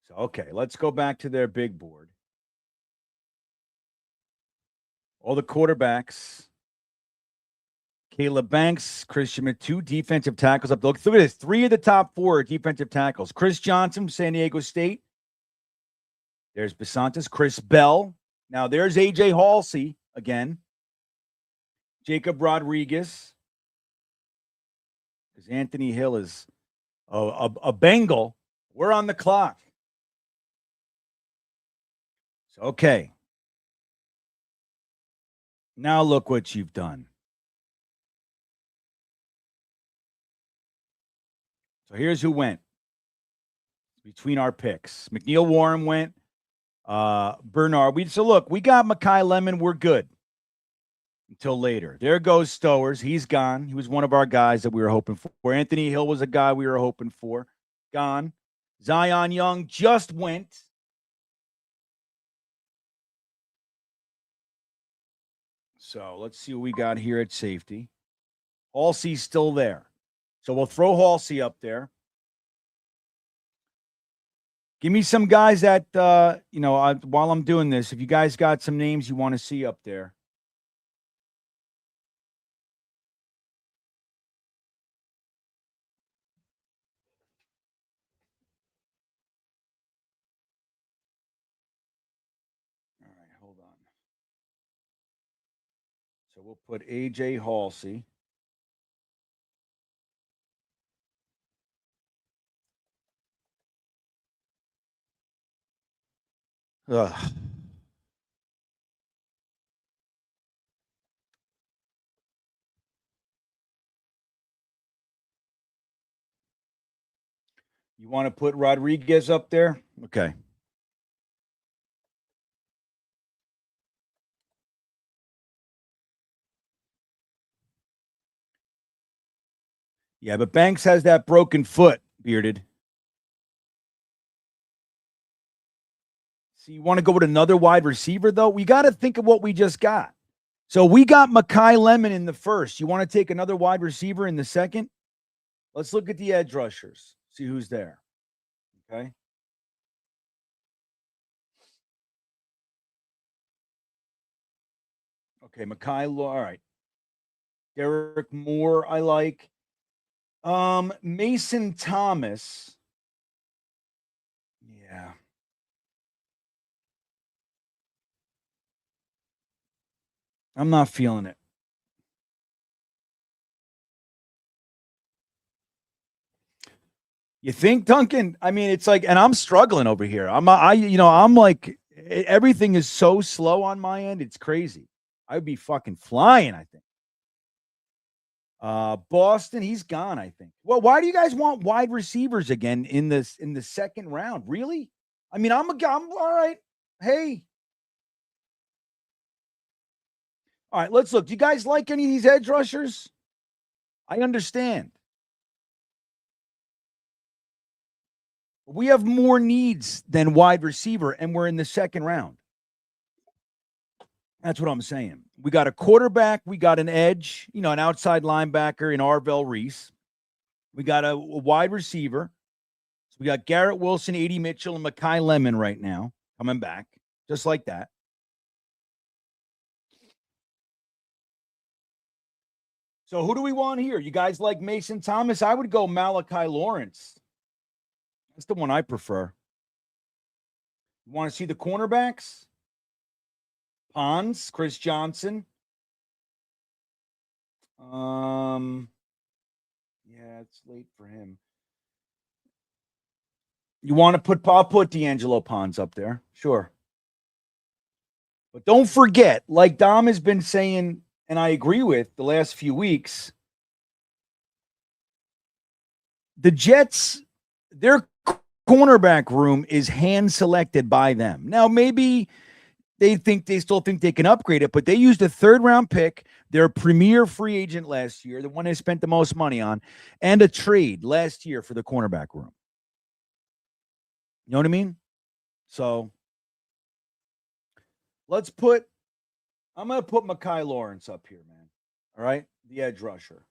So, okay, let's go back to their big board. All the quarterbacks. Caleb Banks, Christian with 2 defensive tackles up. Look at this. 3 of the top 4 are defensive tackles. Chris Johnson, San Diego State. There's Basantis. Chris Bell. Now, there's A.J. Halsey again. Jacob Rodriguez. Because Anthony Hill is a Bengal. We're on the clock. So, okay. Now look what you've done. So here's who went between our picks. McNeil Warren went. Bernard. So look, we got Mekhi Lemon. We're good until later. There goes Stowers. He's gone. He was one of our guys that we were hoping for. Anthony Hill was a guy we were hoping for. Gone. Zion Young just went. So let's see what we got here at safety. Halsey's still there. So we'll throw Halsey up there. Give me some guys that, while I'm doing this, if you guys got some names you want to see up there. All right, hold on. So we'll put A.J. Halsey. Ugh. You want to put Rodriguez up there? Okay. Yeah, but Banks has that broken foot, Bearded. So you want to go with another wide receiver, though? We got to think of what we just got. So we got Mekhi Lemon in the first. You want to take another wide receiver in the second? Let's look at the edge rushers. See who's there. Okay. Okay, Mekhi. All right. Derek Moore, I like. Mason Thomas. Yeah. I'm not feeling it. You think, Duncan? I mean, it's like, and I'm struggling over here. I'm like, everything is so slow on my end. It's crazy. I'd be fucking flying, I think. Boston, he's gone, I think. Well, why do you guys want wide receivers again in the second round? Really? I mean, I'm all right. Hey. All right, let's look. Do you guys like any of these edge rushers? I understand. We have more needs than wide receiver, and we're in the second round. That's what I'm saying. We got a quarterback. We got an edge, an outside linebacker in Arvell Reese. We got a wide receiver. So we got Garrett Wilson, A.D. Mitchell, and Mekhi Lemon right now coming back, just like that. So who do we want here? You guys like Mason Thomas? I would go Malachi Lawrence. That's the one I prefer. You want to see the cornerbacks? Pons, Chris Johnson. Yeah, it's late for him. You want to I'll put D'Angelo Pons up there. Sure. But don't forget, like Dom has been saying, and I agree with the last few weeks, the Jets, their cornerback room is hand selected by them. Now, maybe they still think they can upgrade it, but they used a 3rd-round pick, their premier free agent last year, the one they spent the most money on, and a trade last year for the cornerback room. You know what I mean? So I'm going to put Mekhi Lawrence up here, man. All right? The edge rusher.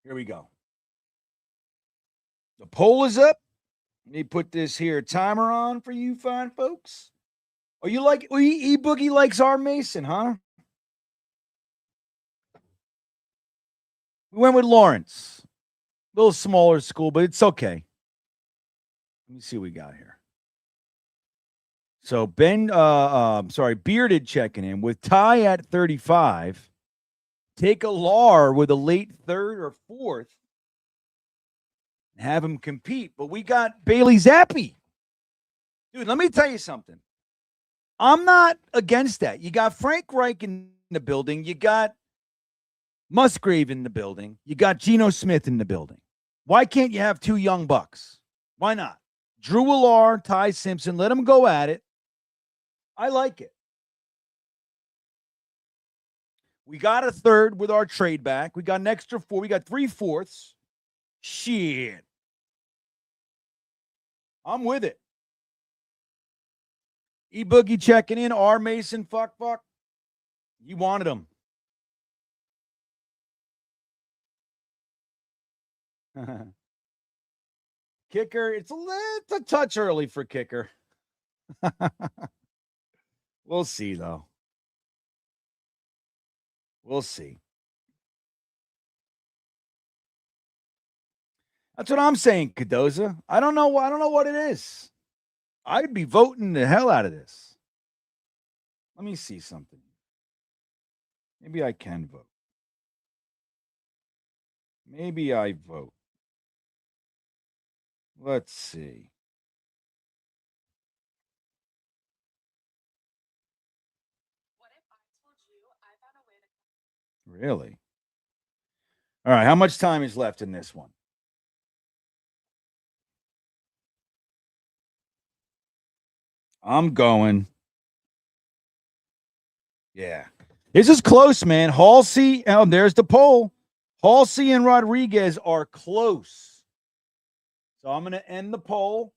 Here we go. The poll is up. Let me put this here timer on for you fine folks. Oh, you like E-Boogie likes our Mason, huh? We went with Lawrence. A little smaller school, but it's okay. Let me see what we got here. So Bearded checking in with Ty at 35. Take a Lar with a late 3rd or 4th. Have him compete. But we got Bailey Zappi. Dude, let me tell you something. I'm not against that. You got Frank Reich in the building. You got Musgrave in the building. You got Geno Smith in the building. Why can't you have 2 young bucks? Why not? Drew Willar, Ty Simpson, let them go at it. I like it. We got a 3rd with our trade back. We got an extra 4. We got 3/4. Shit. I'm with it. E-Boogie checking in. R. Mason, fuck. You wanted him. Kicker, it's a touch early for kicker. We'll see, though. We'll see. That's what I'm saying, Cadoza. I don't know what it is. I'd be voting the hell out of this. Let me see something. Maybe I can vote. Maybe I vote. Let's see. Really? All right. How much time is left in this one? I'm going. Yeah. This is close, man. Halsey, there's the poll. Halsey and Rodriguez are close. So I'm going to end the poll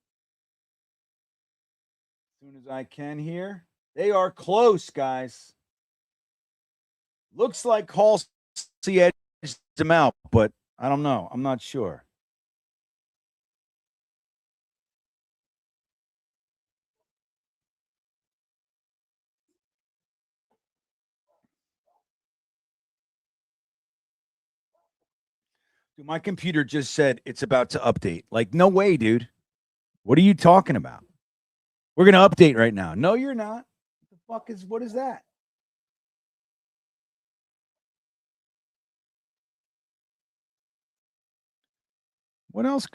as soon as I can here. They are close, guys. Looks like Halsey edged them out, but I don't know. I'm not sure. Dude, my computer just said it's about to update. Like, no way, dude. What are you talking about? We're going to update right now. No, you're not. What is that? What else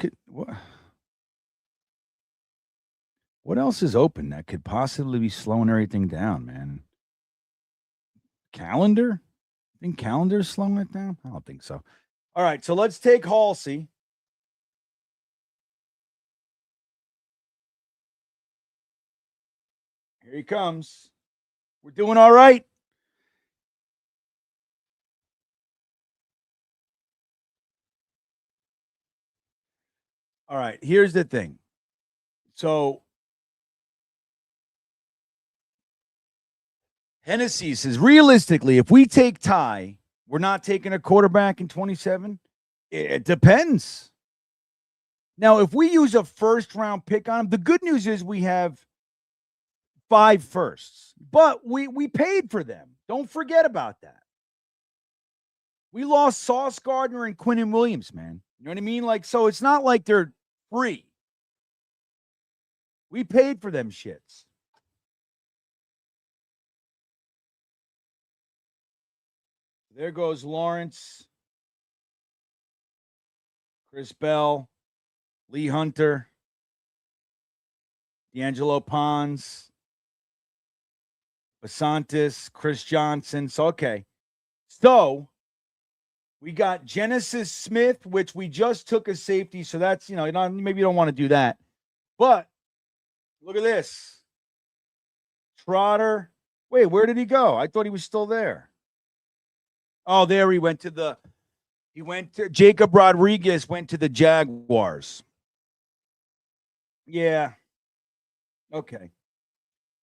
what else is open that could possibly be slowing everything down, man? Calendar? I think calendar's slowing it down? I don't think so. All right, so let's take Halsey. Here he comes. We're doing all right. All right, here's the thing. So Hennessy says, realistically, if we take Ty, we're not taking a quarterback in 27. It depends. Now, if we use a first-round pick on him, the good news is we have 5 firsts, but we paid for them. Don't forget about that. We lost Sauce Gardner and Quinnen Williams, man. You know what I mean? Like, so it's not like they're free. We paid for them shits. There goes Lawrence, Chris Bell, Lee Hunter, D'Angelo Pons, Basantis, Chris Johnson. So, okay. So, we got Genesis Smith, which we just took a safety. So, that's, maybe you don't want to do that. But, look at this. Trotter. Wait, where did he go? I thought he was still there. Oh, there he went to Jacob Rodriguez went to the Jaguars. Yeah. Okay.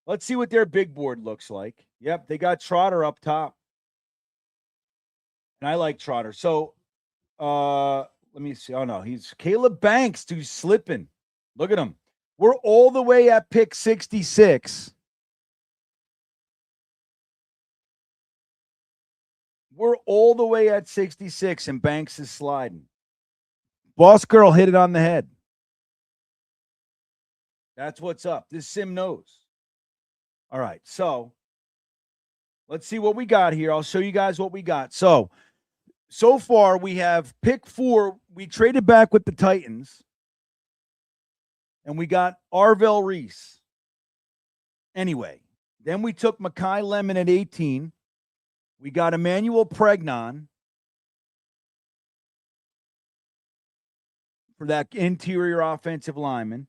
Let's see what their big board looks like. Yep, they got Trotter up top. And I like Trotter. So, let me see. Oh, no, he's Caleb Banks, who's slipping. Look at him. We're all the way at pick 66. We're all the way at 66, and Banks is sliding. Boss Girl hit it on the head. That's what's up. This sim knows. All right, so let's see what we got here. I'll show you guys what we got. So far we have pick 4. We traded back with the Titans, and we got Arvell Reese. Anyway, then we took Mekhi Lemon at 18. We got Emmanuel Pregnon for that interior offensive lineman.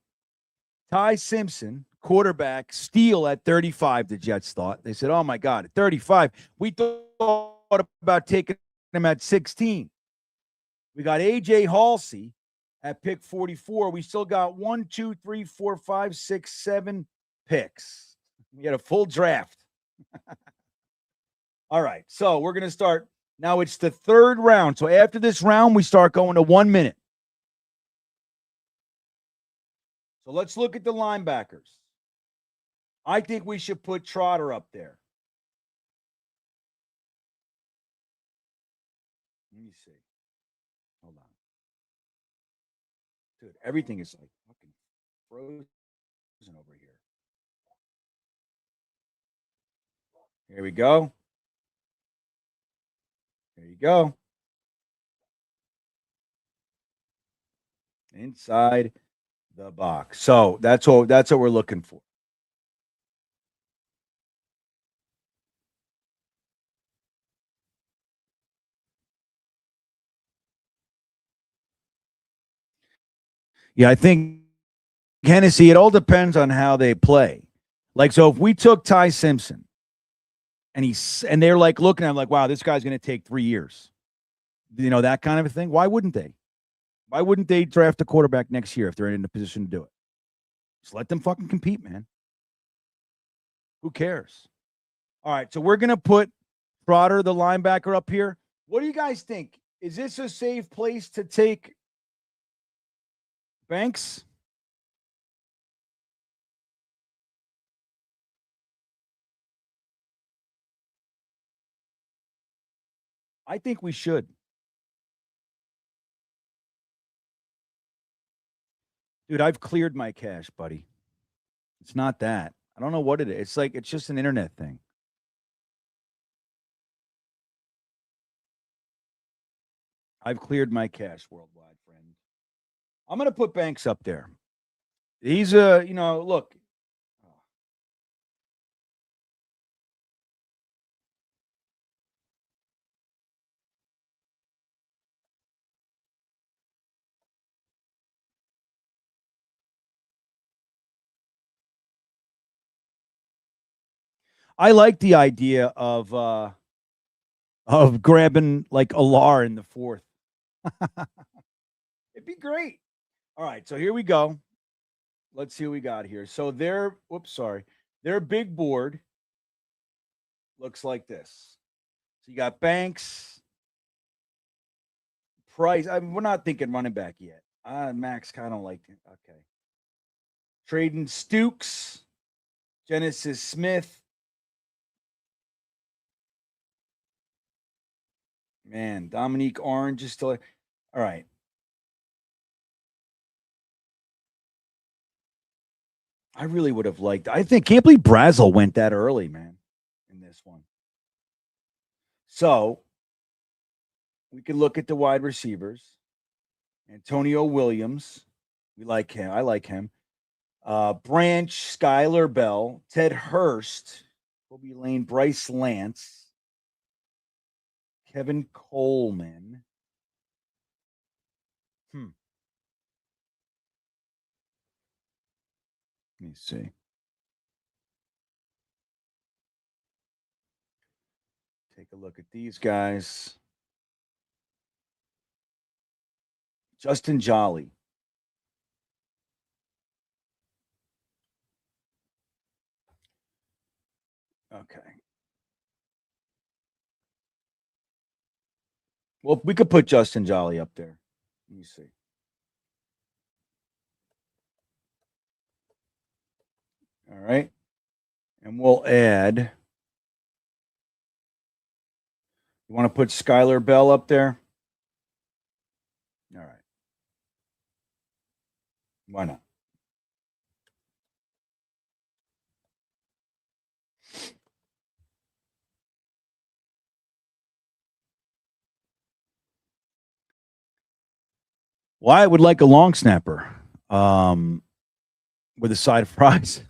Ty Simpson, quarterback, steal at 35, the Jets thought. They said, oh, my God, at 35. We thought about taking him at 16. We got A.J. Halsey at pick 44. We still got 1, 2, 3, 4, 5, 6, 7 picks. We had a full draft. All right, so we're going to start. Now it's the 3rd round. So after this round, we start going to 1 minute. So let's look at the linebackers. I think we should put Trotter up there. Let me see. Hold on. Dude, everything is like fucking frozen over here. Here we go. There you go. Inside the box. So that's what we're looking for. Yeah, I think Hennessy, it all depends on how they play. Like, so if we took Ty Simpson and they're like looking at him like, wow, this guy's going to take 3 years, that kind of a thing. Why wouldn't they? Why wouldn't they draft a quarterback next year if they're in a position to do it? Just let them fucking compete, man. Who cares? All right, so we're going to put Trotter, the linebacker, up here. What do you guys think? Is this a safe place to take Banks? I think we should. Dude, I've cleared my cache, buddy. It's not that. I don't know what it is. It's like, it's just an internet thing. I've cleared my cache worldwide, friend. I'm going to put Banks up there. He's look. I like the idea of grabbing like Alar in the 4th. It'd be great. All right, so here we go. Let's see what we got here. So their big board looks like this. So you got Banks, Price. I mean, we're not thinking running back yet. Max kind of like it. Okay. Trading Stukes, Genesis Smith. Man, Dominique Orange is still. All right. I really would have liked. Can't believe Brazel went that early, man, in this one. So we can look at the wide receivers. Antonio Williams, we like him. I like him. Branch, Skylar Bell, Ted Hurst, Kobe Lane, Bryce Lance, Kevin Coleman. Let me see. Take a look at these guys. Justin Jolly. Okay. Well, we could put Justin Jolly up there. Let me see. All right. And we'll add. You want to put Skylar Bell up there? All right. Why not? Well, I would like a long snapper with a side of fries.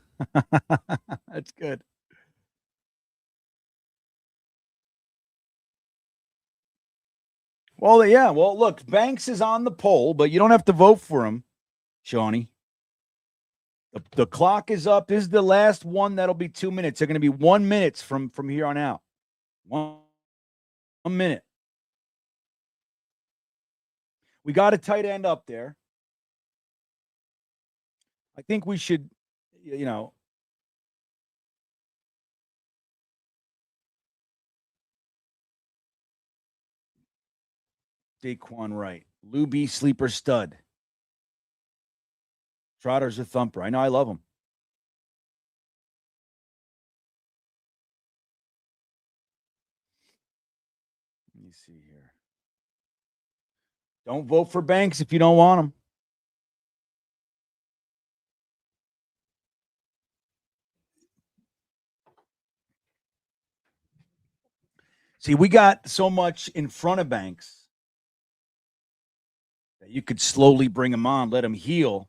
That's good. Well, yeah. Well, look, Banks is on the poll, but you don't have to vote for him, Shawnee. The clock is up. This is the last one. That'll be 2 minutes. They're going to be 1 minute from here on out. One minute. We got a tight end up there. I think we should, Daquan Wright, Lou B. Sleeper Stud. Trotter's a thumper. I know. I love him. Let me see here. Don't vote for Banks if you don't want him. See, we got so much in front of Banks that you could slowly bring him on, let him heal.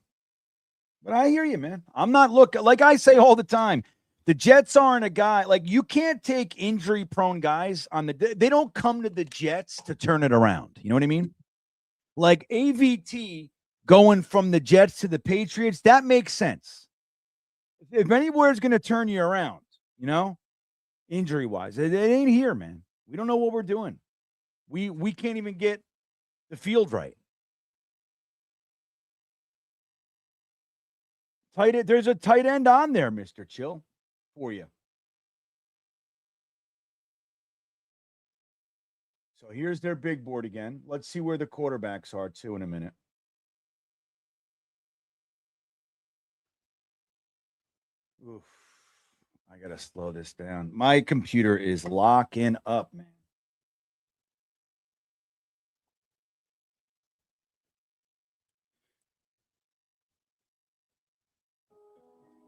But I hear you, man. I'm not looking, like I say all the time, the Jets aren't a guy, like you can't take injury-prone guys they don't come to the Jets to turn it around. You know what I mean? Like AVT going from the Jets to the Patriots, that makes sense. If anywhere is going to turn you around, injury-wise, it ain't here, man. We don't know what we're doing. We can't even get the field right. There's a tight end on there, Mr. Chill, for you. So here's their big board again. Let's see where the quarterbacks are, too, in a minute. Oof. I got to slow this down. My computer is locking up, man.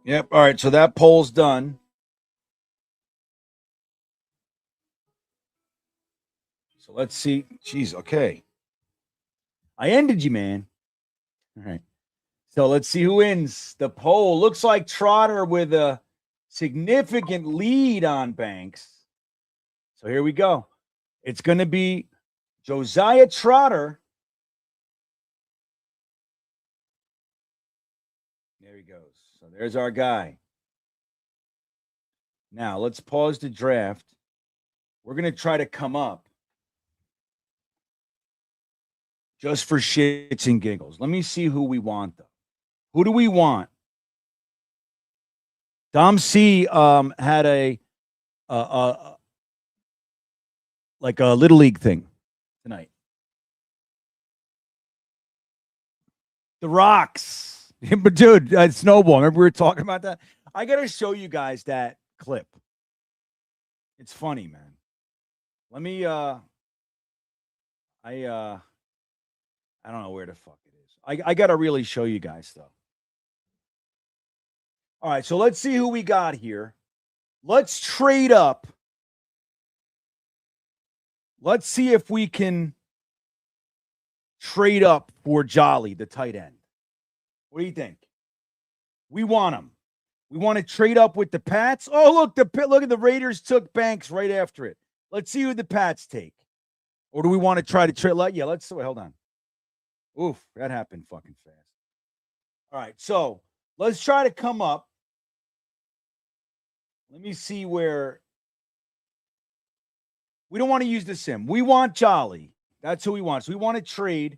Yep. All right. So that poll's done. So let's see. Jeez. Okay. I ended you, man. All right. So let's see who wins the poll. Looks like Trotter with a significant lead on Banks. So here we go. It's going to be Josiah Trotter. There he goes. So there's our guy. Now let's pause the draft. We're going to try to come up just for shits and giggles. Let me see who we want, though. Who do we want? Dom C had a like a little league thing tonight. The Rocks. But dude, Snowball, remember we were talking about that? I got to show you guys that clip. It's funny, man. Let me I don't know where the fuck it is. I got to really show you guys though. All right, so let's see who we got here. Let's trade up. Let's see if we can trade up for Jolly, the tight end. What do you think? We want him. We want to trade up with the Pats. Oh, look at the Raiders took Banks right after it. Let's see who the Pats take. Or do we want to try to trade? Yeah, let's hold on. Oof, that happened fucking fast. All right, so let's try to come up. Let me see where. We don't want to use the sim. We want Jolly. That's who we want. So we want to trade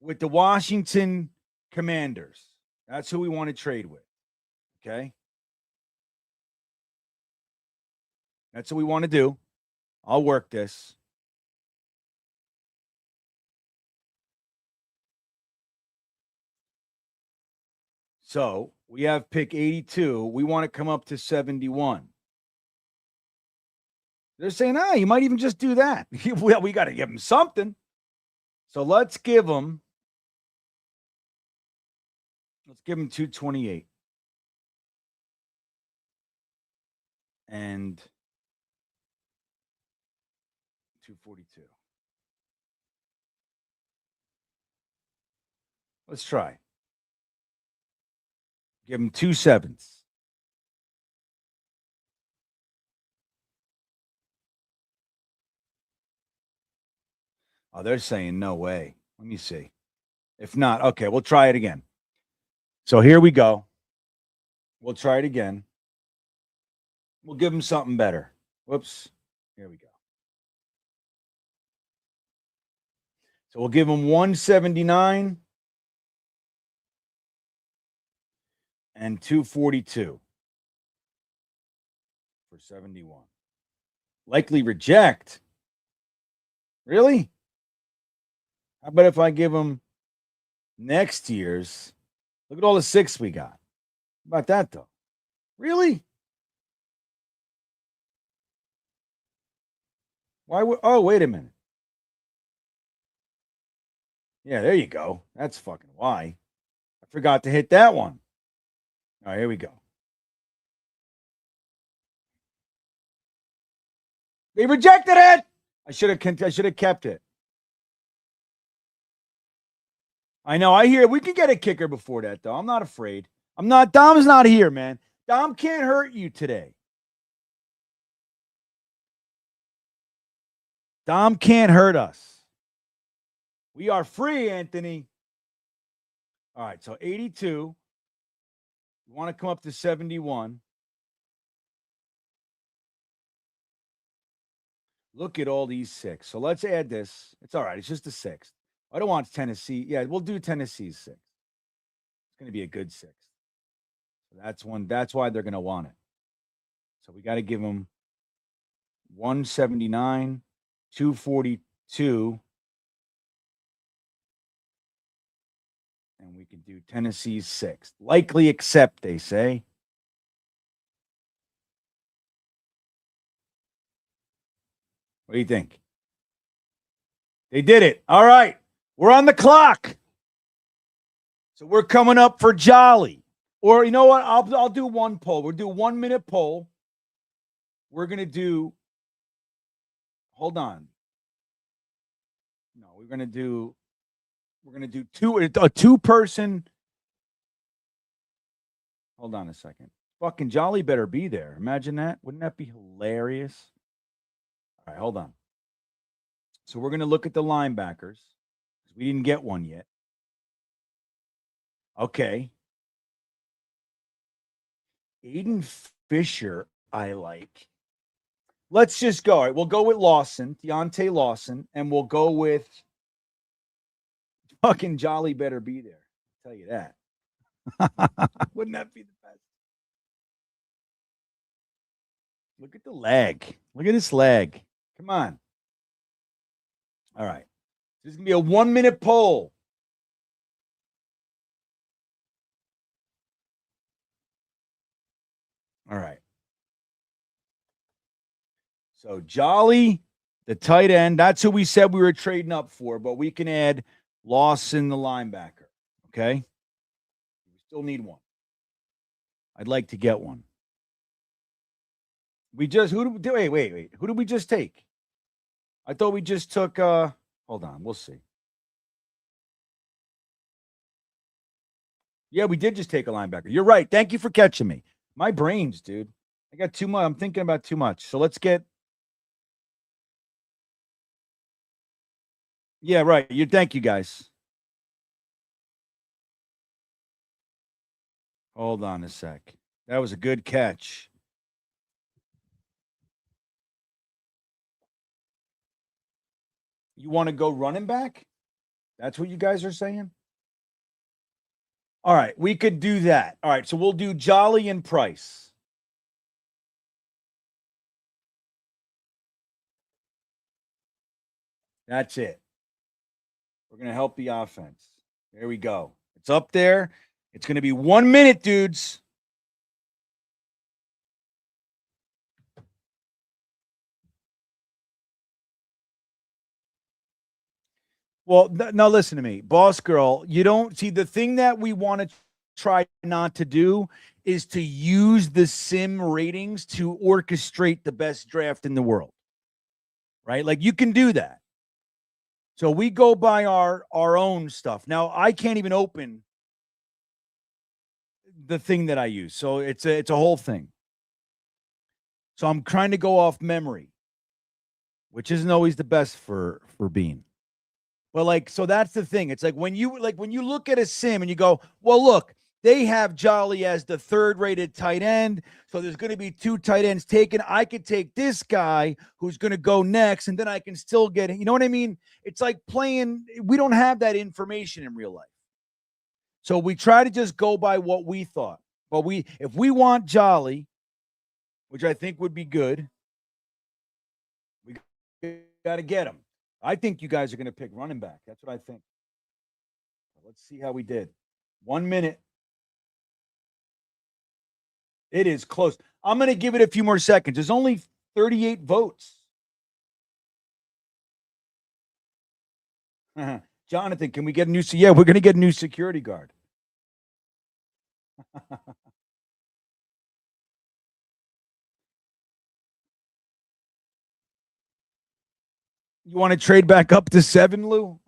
with the Washington Commanders. That's who we want to trade with. Okay? That's what we want to do. I'll work this. So we have pick 82. We want to come up to 71. They're saying, you might even just do that. Well, we got to give them something. So let's give them 228. And 242. Let's try. Give them 2 7s. Oh, they're saying no way. Let me see. If not, okay, we'll try it again. So here we go. We'll try it again. We'll give them something better. Whoops. Here we go. So we'll give them 179 and 242 for 71. Likely reject. Really? How about if I give them next year's? Look at all the 6 we got. How about that, though? Really? Why would? Oh, wait a minute. Yeah, there you go. That's fucking why. I forgot to hit that one. All right, here we go. They rejected it. I should have kept it. I know. I hear we can get a kicker before that, though. I'm not afraid. Dom's not here, man. Dom can't hurt you today. Dom can't hurt us. We are free, Anthony. All right, so 82. We want to come up to 71. Look at all these 6. So let's add this. It's all right. It's just a 6th. I don't want Tennessee. Yeah, we'll do Tennessee's 6. It's going to be a good 6. So that's one. That's why they're going to want it. So we got to give them 179, 242, and we can do Tennessee's 6th. Likely accept, they say. What do you think? They did it. All right. We're on the clock. So we're coming up for Jolly. Or you know what? I'll do one poll. We'll do 1 minute poll. We're going to do, hold on. No, we're going to do a 2-person. Hold on a second. Fucking Jolly better be there. Imagine that. Wouldn't that be hilarious? All right, hold on. So we're going to look at the linebackers. We didn't get one yet. Okay. Aiden Fisher, I like. Let's just go. All right, we'll go with Lawson, Deontay Lawson, and we'll go with fucking Jolly better be there. I'll tell you that. Wouldn't that be the best? Look at the leg. Look at this leg. Come on. All right. This is going to be a 1-minute poll. All right. So Jolly, the tight end, that's who we said we were trading up for, but we can add Lawson, the linebacker. Okay. We still need one. I'd like to get one. Wait. Who did we just take? I thought we just took hold on, we'll see. Yeah, we did just take a linebacker. You're right. Thank you for catching me. My brains, dude. I got too much. I'm thinking about too much. So let's get. Yeah, right. Thank you, guys. Hold on a sec. That was a good catch. You want to go running back? That's what you guys are saying? All right, we could do that. All right, so we'll do Jolly and Price. That's it. We're going to help the offense. There we go. It's up there. It's going to be 1 minute, dudes. Well, now listen to me, boss girl. You don't see the thing that we want to try not to do is to use the sim ratings to orchestrate the best draft in the world. Right? Like you can do that. So we go by our own stuff. Now I can't even open the thing that I use. So it's a whole thing. So I'm trying to go off memory, which isn't always the best for Bean. But like, so that's the thing. It's like when you look at a sim and you go, well, look, they have Jolly as the third-rated tight end, so there's going to be 2 tight ends taken. I could take this guy who's going to go next, and then I can still get it. You know what I mean? It's like playing. We don't have that information in real life, so we try to just go by what we thought. But if we want Jolly, which I think would be good, we got to get him. I think you guys are going to pick running back. That's what I think. Let's see how we did. 1 minute. It is close. I'm going to give it a few more seconds. There's only 38 votes. Jonathan, can we get a new? Yeah, we're going to get a new security guard. You want to trade back up to 7, Lou?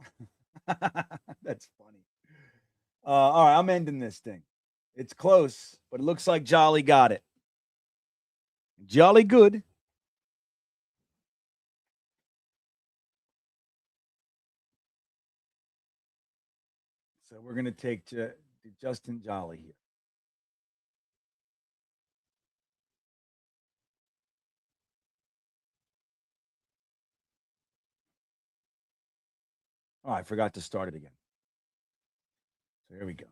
That's funny. All right, I'm ending this thing. It's close, but it looks like Jolly got it. Jolly good. So we're going to take Justin Jolly here. Oh, I forgot to start it again. So here we go.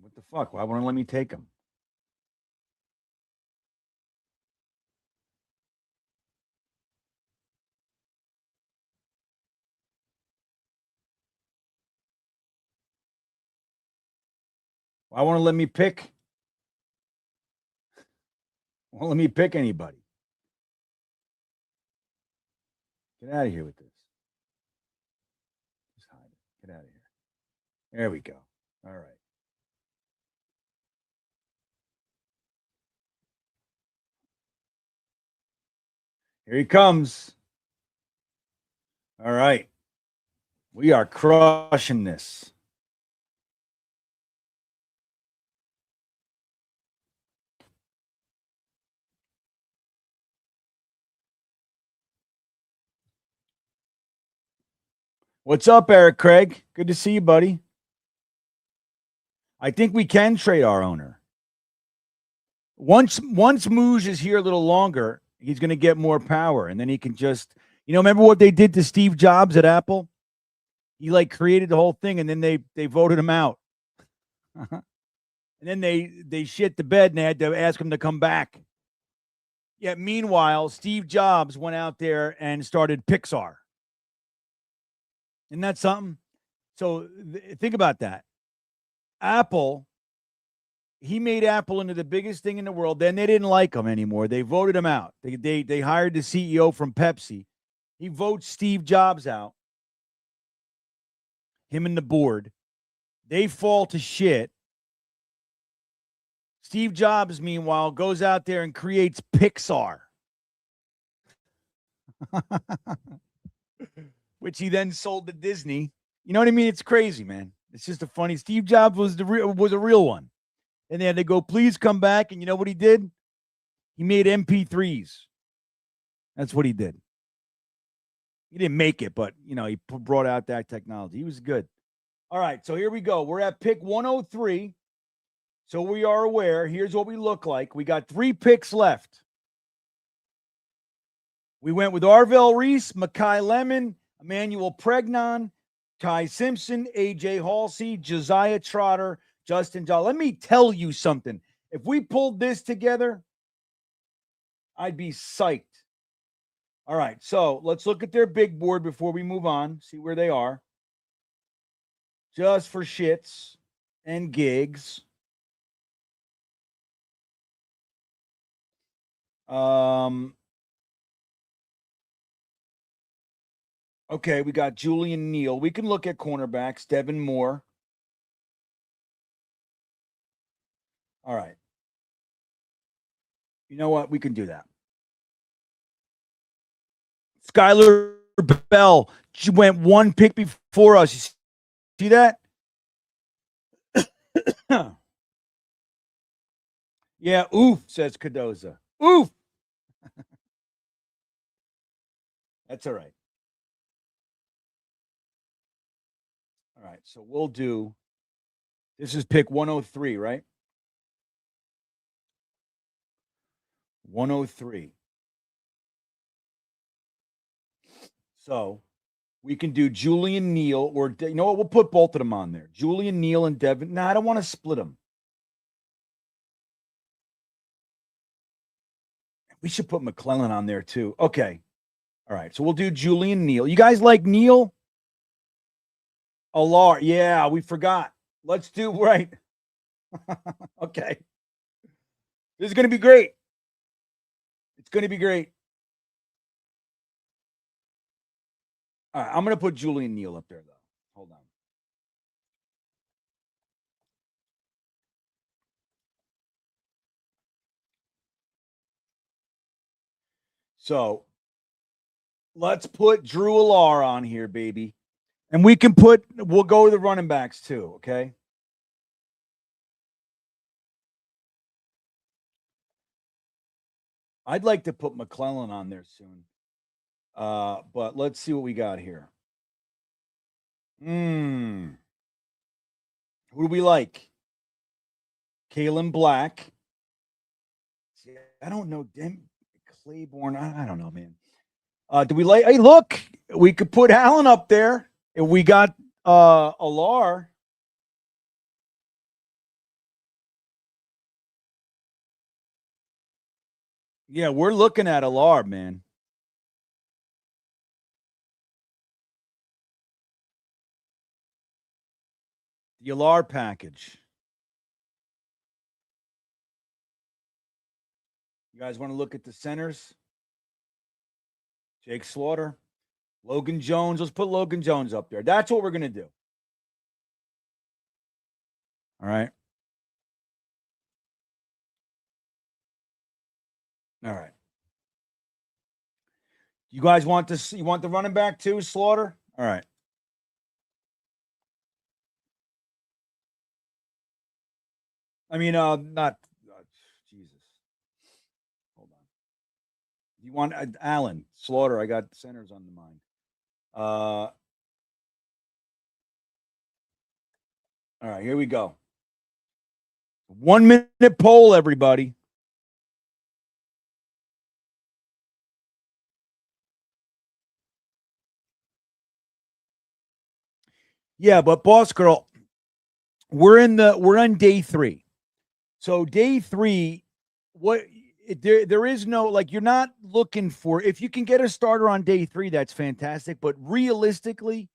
What the fuck? Why won't it let me take him? Why won't it let me pick? Won't let me pick anybody. Get out of here with this. Just hide it. Get out of here. There we go. All right. Here he comes. All right. We are crushing this. What's up, Eric Craig? Good to see you, buddy. I think we can trade our owner. Once Mooj is here a little longer, he's going to get more power, and then he can just, remember what they did to Steve Jobs at Apple? He created the whole thing, and then they voted him out. And then they shit the bed, and they had to ask him to come back. Yeah, meanwhile, Steve Jobs went out there and started Pixar. Isn't that something? So think about that. Apple, he made Apple into the biggest thing in the world. Then they didn't like him anymore. They voted him out. They hired the CEO from Pepsi. He votes Steve Jobs out. Him and the board. They fall to shit. Steve Jobs, meanwhile, goes out there and creates Pixar, which he then sold to Disney. You know what I mean? It's crazy, man. It's just a funny. Steve Jobs was a real one. And they had to go, please come back. And you know what he did? He made MP3s. That's what he did. He didn't make it, but, he brought out that technology. He was good. All right, so here we go. We're at pick 103. So we are aware. Here's what we look like. We got 3 picks left. We went with Arvell Reese, Makai Lemon, Emmanuel Pregnon, Ty Simpson, AJ Halsey, Josiah Trotter, Justin John. Let me tell you something. If we pulled this together, I'd be psyched. All right, so let's look at their big board before we move on, see where they are. Just for shits and gigs. Okay, we got Julian Neal. We can look at cornerbacks. Devin Moore. All right. You know what? We can do that. Skylar Bell. She went 1 pick before us. You see that? Yeah, oof, says Cadoza. Oof. That's all right. All right, so we'll do, this is pick 103, right? 103. So we can do Julian Neal, or you know what? We'll put both of them on there. Julian Neal and Devin. No, I don't want to split them. We should put McClellan on there too. Okay. All right. So we'll do Julian Neal. You guys like Neal? Alar. Yeah, we forgot. Let's do right. Okay. This is going to be great. It's going to be great. All right. I'm going to put Julian Neal up there, though. Hold on. So let's put Drew Alar on here, baby. And we'll go to the running backs too, okay? I'd like to put McClellan on there soon. But let's see what we got here. Who do we like? Kalen Black. See, I don't know. Claiborne. I don't know, man. Do we like? Hey, look, we could put Allen up there. If we got Alar. Yeah, we're looking at Alar, man. The Alar package. You guys want to look at the centers? Jake Slaughter, Logan Jones. Let's put Logan Jones up there. That's what we're going to do. All right. All right. You guys want this? You want the running back too, Slaughter? All right. I mean, not Jesus. Hold on. You want Allen, Slaughter? I got centers on the mind. All right, here we go. 1 minute poll, everybody. Yeah, but boss girl, we're on day 3. So day 3, what there is no, like, you're not looking for, if you can get a starter on day 3, that's fantastic. But realistically,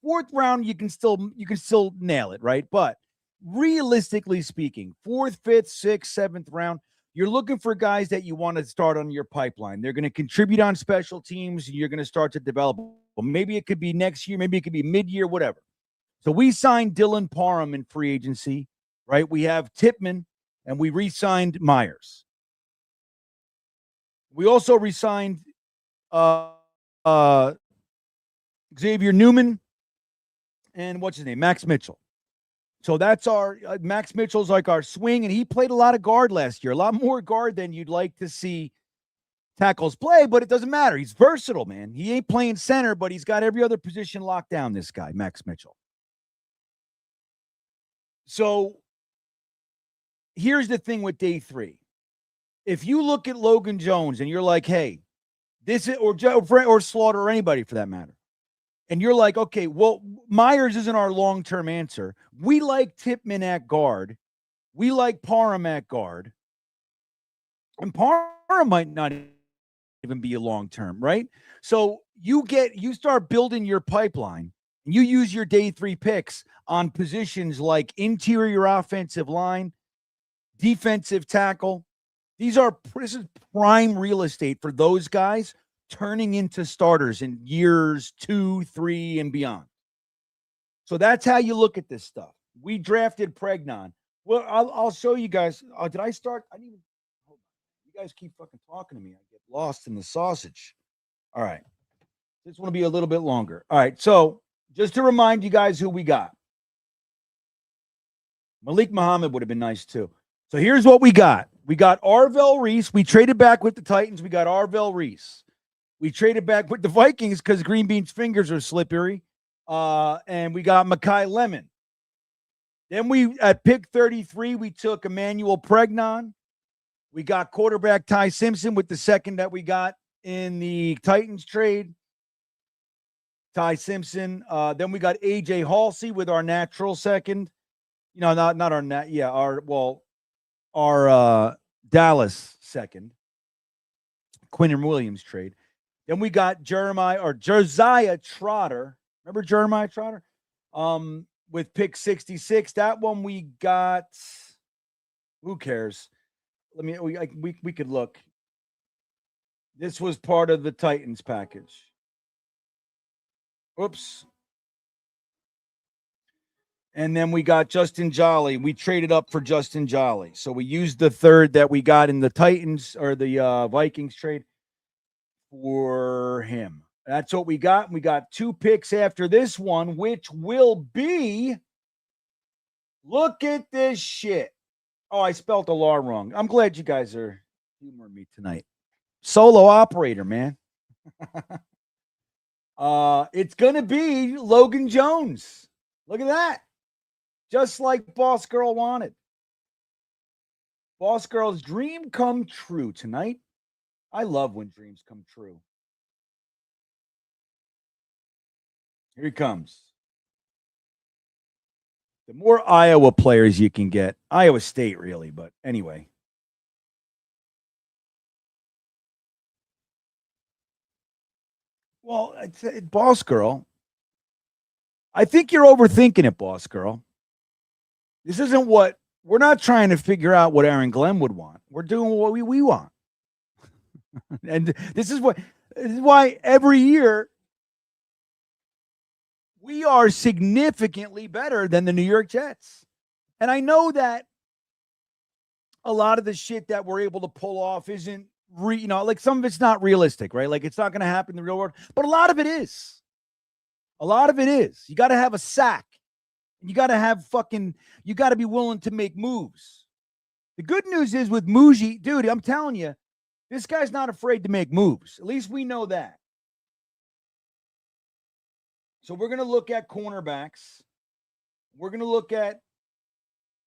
4th round, you can still nail it, right? But realistically speaking, 4th, 5th, 6th, 7th round, you're looking for guys that you want to start on your pipeline. They're going to contribute on special teams, and you're going to start to develop. Well, maybe it could be next year, maybe it could be mid-year, whatever. So we signed Dylan Parham in free agency, right? We have Tipman, and we re-signed Myers. We also re-signed Xavier Newman and what's his name? Max Mitchell. So that's our Max Mitchell's like our swing, and he played a lot of guard last year, a lot more guard than you'd like to see tackles play, but it doesn't matter. He's versatile, man. He ain't playing center, but he's got every other position locked down, this guy, Max Mitchell. So here's the thing with day 3. If you look at Logan Jones and you're like, hey, this is, or Slaughter, or anybody for that matter, and you're like, okay, well, Myers isn't our long-term answer. We like Tipman at guard. We like Parham at guard. And Parham might not even be a long-term, right? So you start building your pipeline, and you use your day 3 picks on positions like interior offensive line, defensive tackle. This is prime real estate for those guys turning into starters in years 2, 3, and beyond. So that's how you look at this stuff. We drafted Pregnon. Well, I'll show you guys. Did I start? I didn't even. Hold on. You guys keep fucking talking to me. I get lost in the sausage. All right. This one will be a little bit longer. All right. So just to remind you guys who we got. Malik Muhammad would have been nice too. So here's what we got. We got Arvell Reese. We traded back with the Titans. We got Arvell Reese. We traded back with the Vikings because Green Bean's fingers are slippery. And we got Mekhi Lemon. Then we, at pick 33, we took Emmanuel Pregnon. We got quarterback Ty Simpson with the second that we got in the Titans trade. Ty Simpson. Then we got AJ Halsey with our natural second. You know, not our our Dallas second. Quinton Williams trade. Then we got Josiah Trotter. Remember Jeremiah Trotter? With pick 66. That one we got. Who cares? We could look. This was part of the Titans package. Oops. And then we got Justin Jolly. We traded up for Justin Jolly. So we used the third that we got in the Titans or the Vikings trade for him. That's what we got. We got 2 picks after this one, which will be, look at this shit. Oh, I spelled the law wrong. I'm glad you guys are humoring me tonight. Solo operator, man. It's going to be Logan Jones. Look at that. Just like Boss Girl wanted. Boss Girl's dream come true tonight. I love when dreams come true. Here he comes. The more Iowa players you can get, Iowa State really, but anyway. Well, Boss Girl, I think you're overthinking it, Boss Girl. This isn't what, we're not trying to figure out what Aaron Glenn would want. We're doing what we want. And this is why every year we are significantly better than the New York Jets. And I know that a lot of the shit that we're able to pull off isn't, like some of it's not realistic, right? Like it's not going to happen in the real world, but a lot of it is. A lot of it is. You got to have a sack. You got to have you got to be willing to make moves. The good news is with Muji, dude, I'm telling you, this guy's not afraid to make moves. At least we know that. So we're going to look at cornerbacks. We're going to look at,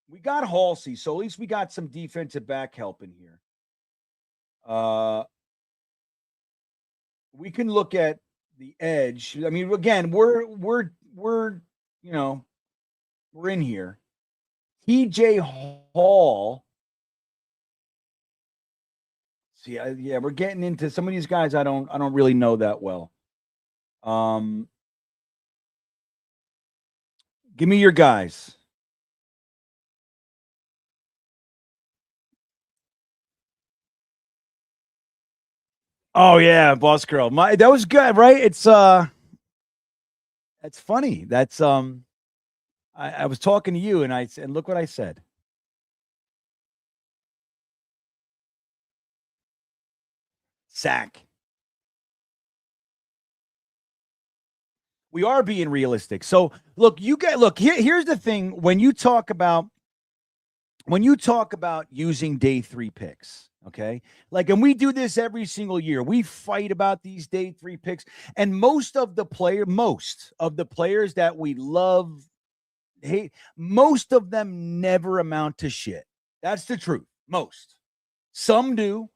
we got Halsey, so at least we got some defensive back help in here. We can look at the edge. I mean, again, we're in here. TJ Hall See, yeah, we're getting into some of these guys I don't really know that well. Give me your guys. Oh yeah, boss girl. That was good, right? It's that's funny. That's I was talking to you and I said, and look what I said. Sack. We are being realistic. So look, here's the thing. When you talk about using day 3 picks, okay? Like, and we do this every single year. We fight about these day 3 picks. And most of the players that we love, hate, most of them never amount to shit. That's the truth. Most. Some do.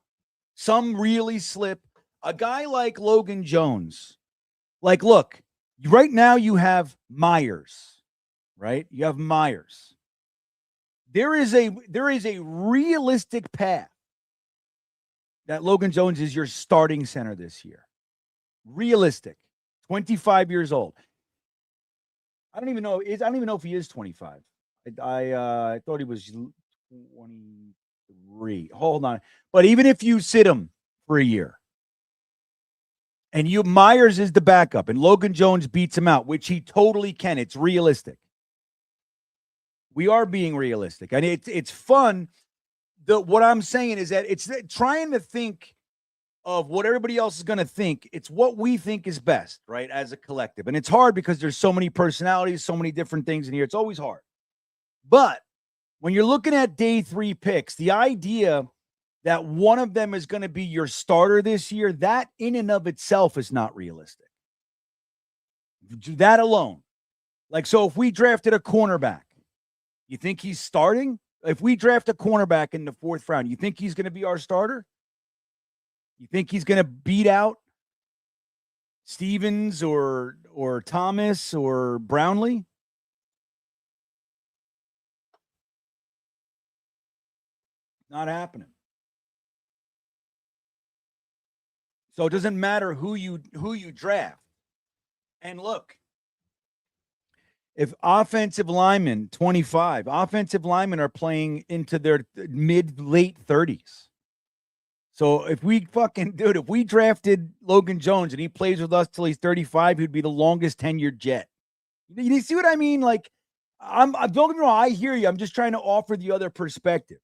Some really slip. A guy like Logan Jones, like, look, right now you have Myers, right? You have Myers. There is a realistic path that Logan Jones is your starting center this year. Realistic. 25 years old. I don't even know if he is 25. I thought he was 23. Hold on. But even if you sit him for a year and Myers is the backup and Logan Jones beats him out, which he totally can. It's realistic. We are being realistic. And it's fun. What I'm saying is that it's trying to think of what everybody else is going to think. It's what we think is best, right, as a collective. And it's hard because there's so many personalities, so many different things in here. It's always hard. But when you're looking at day 3 picks, the idea that one of them is going to be your starter this year, that in and of itself is not realistic. That alone. Like, so if we drafted a cornerback, you think he's starting? If we draft a cornerback in the 4th round, you think he's going to be our starter? You think he's going to beat out Stevens or Thomas or Brownlee? Not happening. So it doesn't matter who you draft. And look, if offensive linemen, 25, offensive linemen are playing into their late 30s. So if we if we drafted Logan Jones and he plays with us till he's 35, he'd be the longest tenured Jet. You see what I mean? Like, don't get me wrong, I hear you. I'm just trying to offer the other perspective.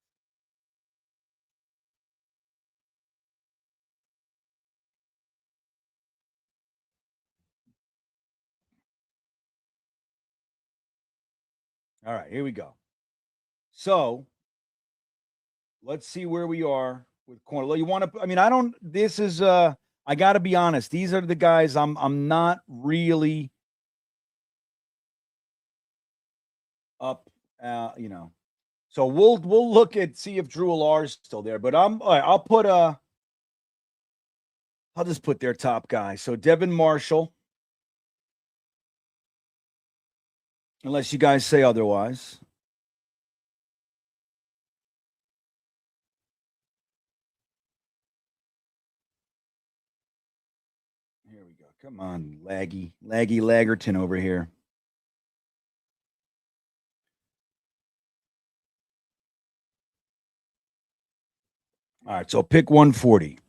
All right, here we go. So let's see where we are with corner. You want to? I mean, I don't. This is. I got to be honest. These are the guys I'm not really up. You know. So we'll look at see if Drew Alar's still there. But all right, I'll put I'll just put their top guy. So Devin Marshall. Unless you guys say otherwise. Here we go. Come on, Laggy Laggerton over here. All right, so pick 140.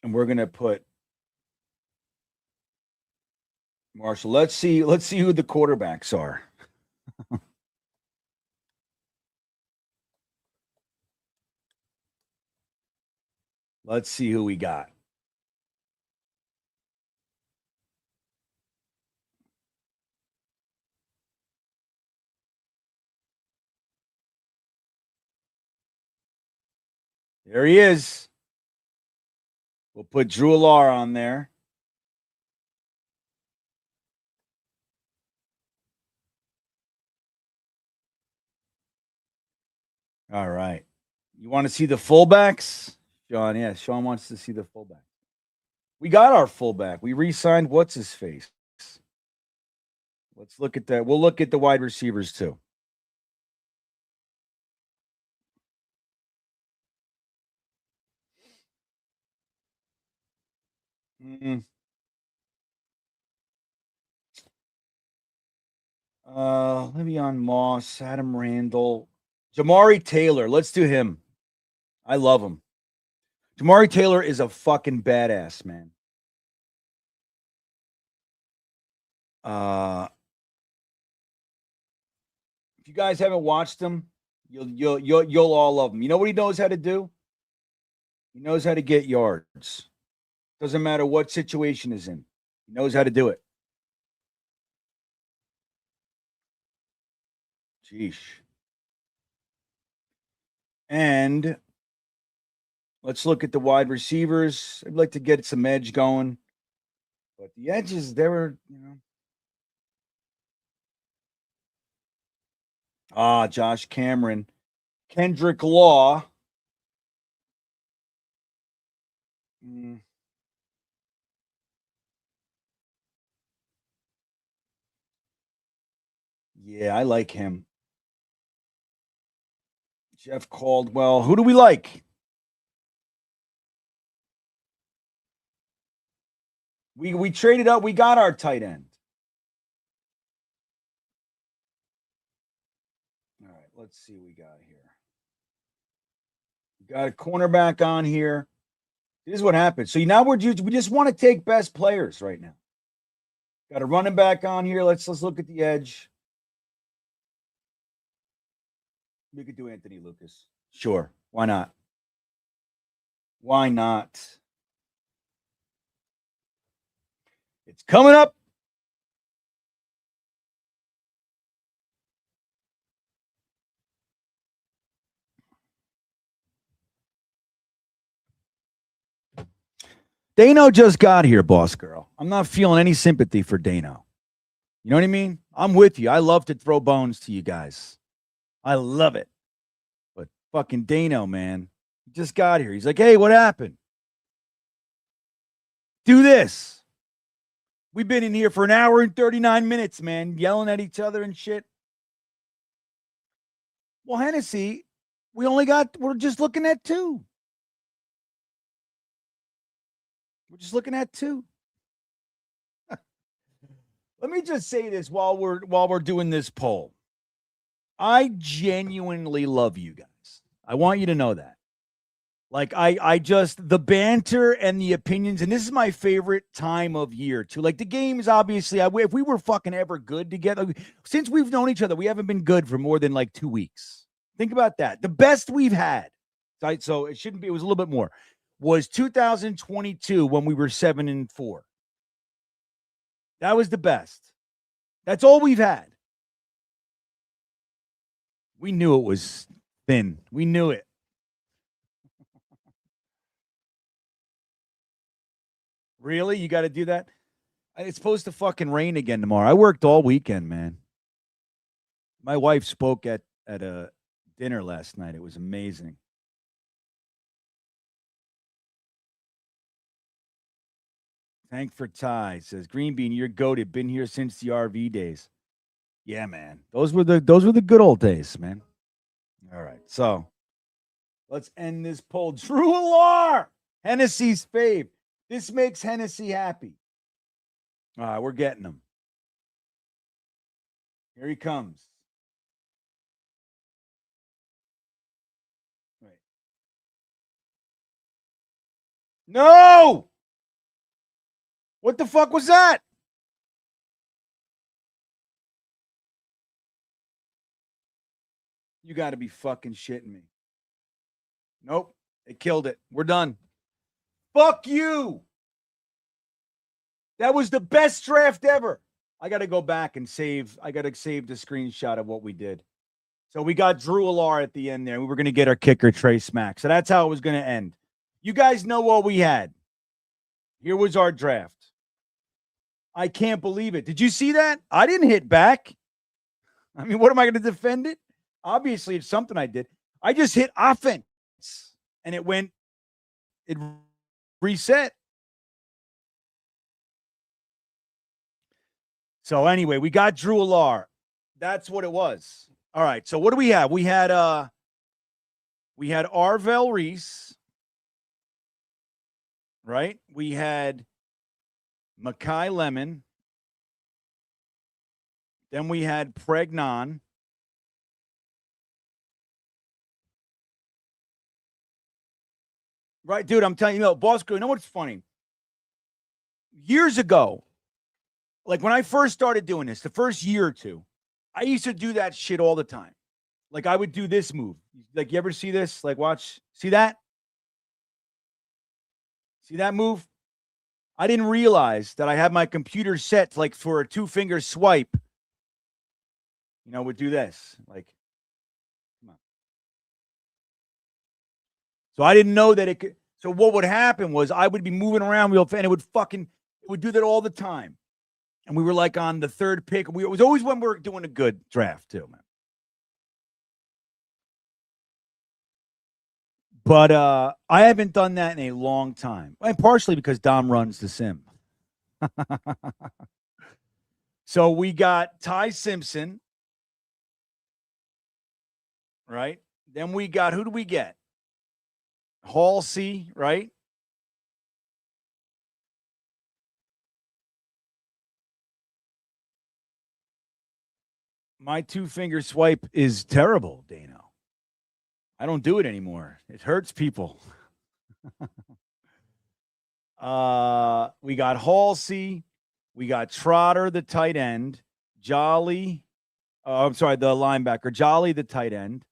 And we're going to put Marshall. Let's see who the quarterbacks are. Let's see who we got. There he is. We'll put Drew Alar on there. All right. You want to see the fullbacks? Sean, yeah, Sean wants to see the fullback. We got our fullback. We re-signed what's his face. Let's look at that. We'll look at the wide receivers too. Mm-mm. Le'Veon Moss, Adam Randall, Jamari Taylor. Let's do him. I love him. Jamari Taylor is a fucking badass, man. If you guys haven't watched him, you'll all love him. You know what he knows how to do? He knows how to get yards. Doesn't matter what situation is in. He knows how to do it. Sheesh. And let's look at the wide receivers. I'd like to get some edge going. But the edges, they were, Josh Cameron. Kendrick Law. Yeah, I like him. Jeff Caldwell. Who do we like? We traded up. We got our tight end. All right, let's see what we got here. We got a cornerback on here. This is what happens. So now we just want to take best players right now. Got a running back on here. Let's look at the edge. We could do Anthony Lucas. Sure. Why not? Why not? It's coming up. Dano just got here, boss girl. I'm not feeling any sympathy for Dano. You know what I mean? I'm with you. I love to throw bones to you guys. I love it. But fucking Dano, man, he just got here. He's like, hey, what happened? Do this. We've been in here for an hour and 39 minutes, man, yelling at each other and shit. Well, Hennessy, we're just looking at 2. We're just looking at 2. Let me just say this while we're doing this poll. I genuinely love you guys. I want you to know that. Like I just the banter and the opinions, and this is my favorite time of year too. Like the games, obviously, if we were fucking ever good together, since we've known each other, we haven't been good for more than like 2 weeks. Think about that. The best we've had, right? So it shouldn't be. It was a little bit more. Was 2022 when we were 7-4. That was the best. That's all we've had. We knew it was thin. We knew it. Really? You got to do that? It's supposed to fucking rain again tomorrow. I worked all weekend, man. My wife spoke at a dinner last night. It was amazing. Thank for Ty. Says Green Bean, you're goated. Been here since the RV days. Yeah, man. Those were the good old days, man. All right. So let's end this poll. Drew Alar, Hennessy's fave. This makes Hennessy happy. All right, we're getting him. Here he comes. Right. No! What the fuck was that? You got to be fucking shitting me. Nope. It killed it. We're done. Fuck you. That was the best draft ever. I got to go back and save. I got to save the screenshot of what we did. So we got Drew Alar at the end there. We were going to get our kicker, Trey Smack. So that's how it was going to end. You guys know what we had. Here was our draft. I can't believe it. Did you see that? I didn't hit back. I mean, what am I going to defend it? Obviously, it's something I did. I just hit offense, and it reset. So anyway, we got Drew Alar. That's what it was. All right. So what do we have? We had Arvell Reese, right? We had Makai Lemon. Then we had Pregnon. Right, dude, I'm telling you, Boss Crew, you know what's funny? Years ago, like when I first started doing this, the first year or two, I used to do that shit all the time. Like I would do this move. Like you ever see this? Like watch, see that? See that move? I didn't realize that I had my computer set like for a 2-finger swipe. Would do this. Like, come on. So I didn't know that it could. So what would happen was I would be moving around real fast, and it would do that all the time. And we were like on the third pick. It was always when we were doing a good draft too, man. But I haven't done that in a long time. And partially because Dom runs the sim. So we got Ty Simpson. Right? Then we got, who do we get? Halsey, right? My 2-finger swipe is terrible, Dano. I don't do it anymore. It hurts people. We got Halsey. We got Trotter, the tight end. Jolly. I'm sorry, the linebacker. Jolly, the tight end.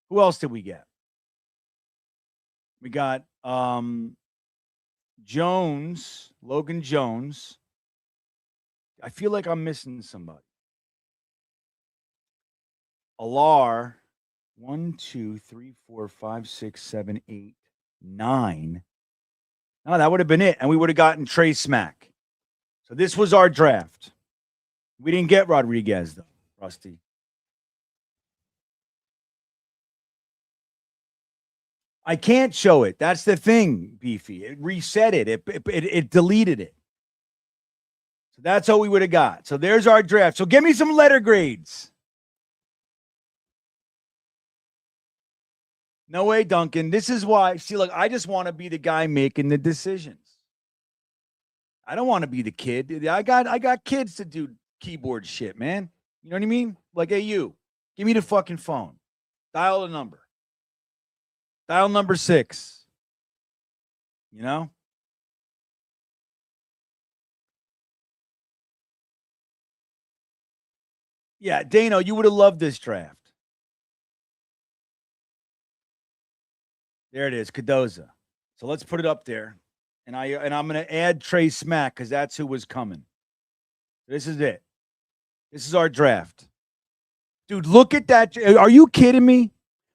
Who else did we get? We got Jones, Logan Jones. I feel like I'm missing somebody. Alar, 1, 2, 3, 4, 5, 6, 7, 8, 9. No, that would have been it. And we would have gotten Trey Smack. So this was our draft. We didn't get Rodriguez, though, Rusty. I can't show it. That's the thing, Beefy. It reset it. It deleted it. So that's all we would have got. So there's our draft. So give me some letter grades. No way, Duncan. This is why. See, look, I just want to be the guy making the decisions. I don't want to be the kid. I got kids to do keyboard shit, man. You know what I mean? Like, hey, you, give me the fucking phone. Dial the number. Dial number 6. You know? Yeah, Dano, you would have loved this draft. There it is, Cadoza. So let's put it up there. And I'm going to add Trey Smack because that's who was coming. This is it. This is our draft. Dude, look at that. Are you kidding me?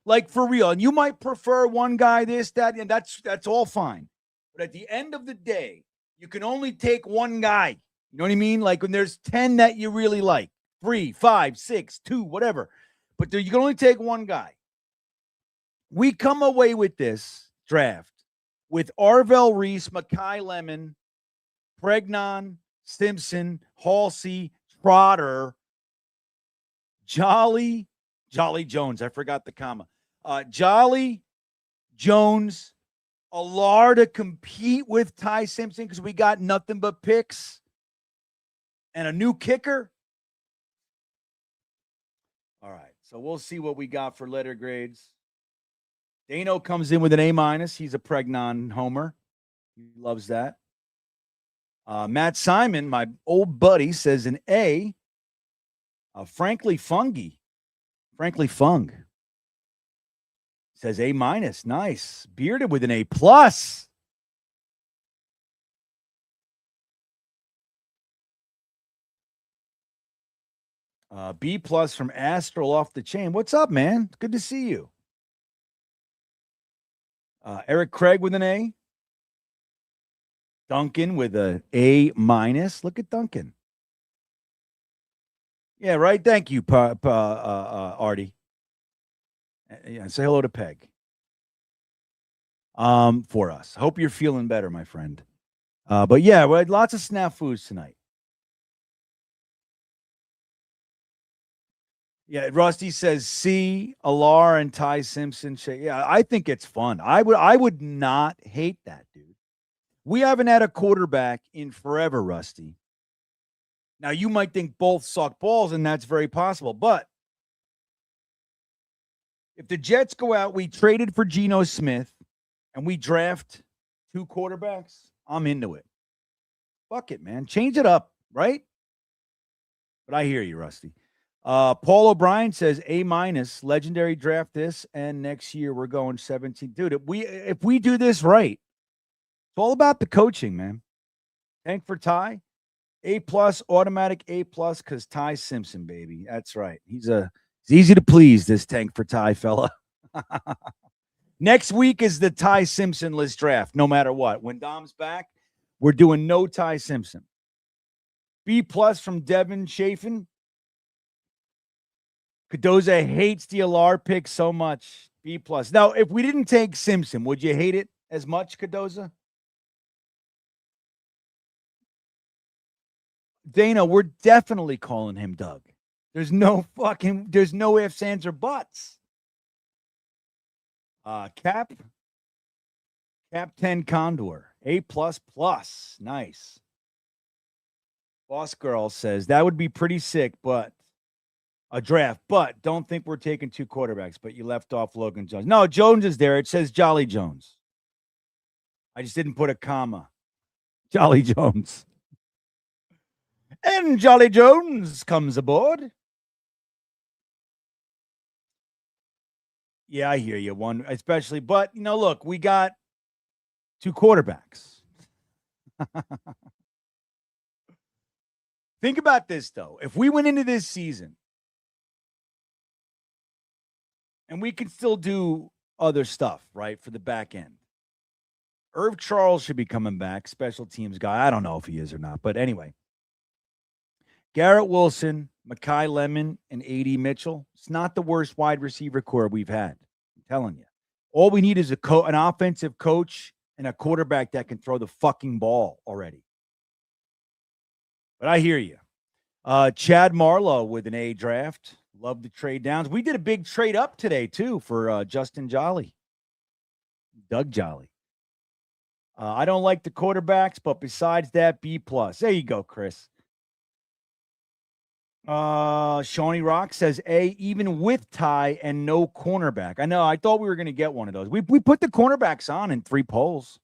Like, for real. And you might prefer one guy, this, that, and that's all fine. But at the end of the day, you can only take one guy. You know what I mean? Like when there's 10 that you really like. 3, 5, 6, 2, whatever. But you can only take one guy. We come away with this draft with Arvell Reese, Makai Lemon, Pregnon, Simpson, Halsey, Trotter, Jolly Jones. I forgot the comma. Jolly Jones, Alar to compete with Ty Simpson because we got nothing but picks and a new kicker. All right, so we'll see what we got for letter grades. Dano comes in with an A-. He's a Pregnon homer. He loves that. Matt Simon, my old buddy, says an A. Frankly Fung says A-. Nice. Bearded with an A+. B+ from Astral off the chain. What's up, man? Good to see you. Eric Craig with an A. Duncan with an A-. Look at Duncan. Yeah, right. Thank you, Artie. Yeah, say hello to Peg. For us. Hope you're feeling better, my friend. But yeah, we had lots of snafus tonight. Yeah, Rusty says C, Alar, and Ty Simpson. Yeah, I think it's fun. I would not hate that, dude. We haven't had a quarterback in forever, Rusty. Now, you might think both suck balls, and that's very possible. But if the Jets go out, we traded for Geno Smith, and we draft 2 quarterbacks, I'm into it. Fuck it, man. Change it up, right? But I hear you, Rusty. Paul O'Brien says A-, legendary draft this, and next year we're going 17. Dude, if we do this right, it's all about the coaching, man. Tank for Ty, A+, automatic A+, because Ty Simpson, baby. That's right. He's easy to please, this Tank for Ty fella. Next week is the Ty Simpson-less draft, no matter what. When Dom's back, we're doing no Ty Simpson. B+ from Devin Chafin. Cardoza hates the LR pick so much. B+. Now, if we didn't take Simpson, would you hate it as much, Cardoza? Dana, we're definitely calling him Doug. There's no ifs, ands, or buts. Cap 10 Condor, A++. Nice. Boss Girl says that would be pretty sick, but a draft. But don't think we're taking 2 quarterbacks. But you left off Logan Jones. No, Jones is there. It says Jolly Jones. I just didn't put a comma. Jolly Jones. And Jolly Jones comes aboard. Yeah, I hear you. One, especially, but look, we got 2 quarterbacks. Think about this, though. If we went into this season, and we can still do other stuff, right, for the back end. Irv Charles should be coming back, special teams guy. I don't know if he is or not, but anyway. Garrett Wilson, Mekhi Lemon, and A.D. Mitchell. It's not the worst wide receiver core we've had. I'm telling you. All we need is an offensive coach and a quarterback that can throw the fucking ball already. But I hear you. Chad Marlowe with an A draft. Love the trade downs. We did a big trade up today, too, for Justin Jolly. Doug Jolly. I don't like the quarterbacks, but besides that, B+. There you go, Chris. Shawnee Rock says A, even with Ty and no cornerback. I know. I thought we were going to get one of those. We put the cornerbacks on in 3 polls.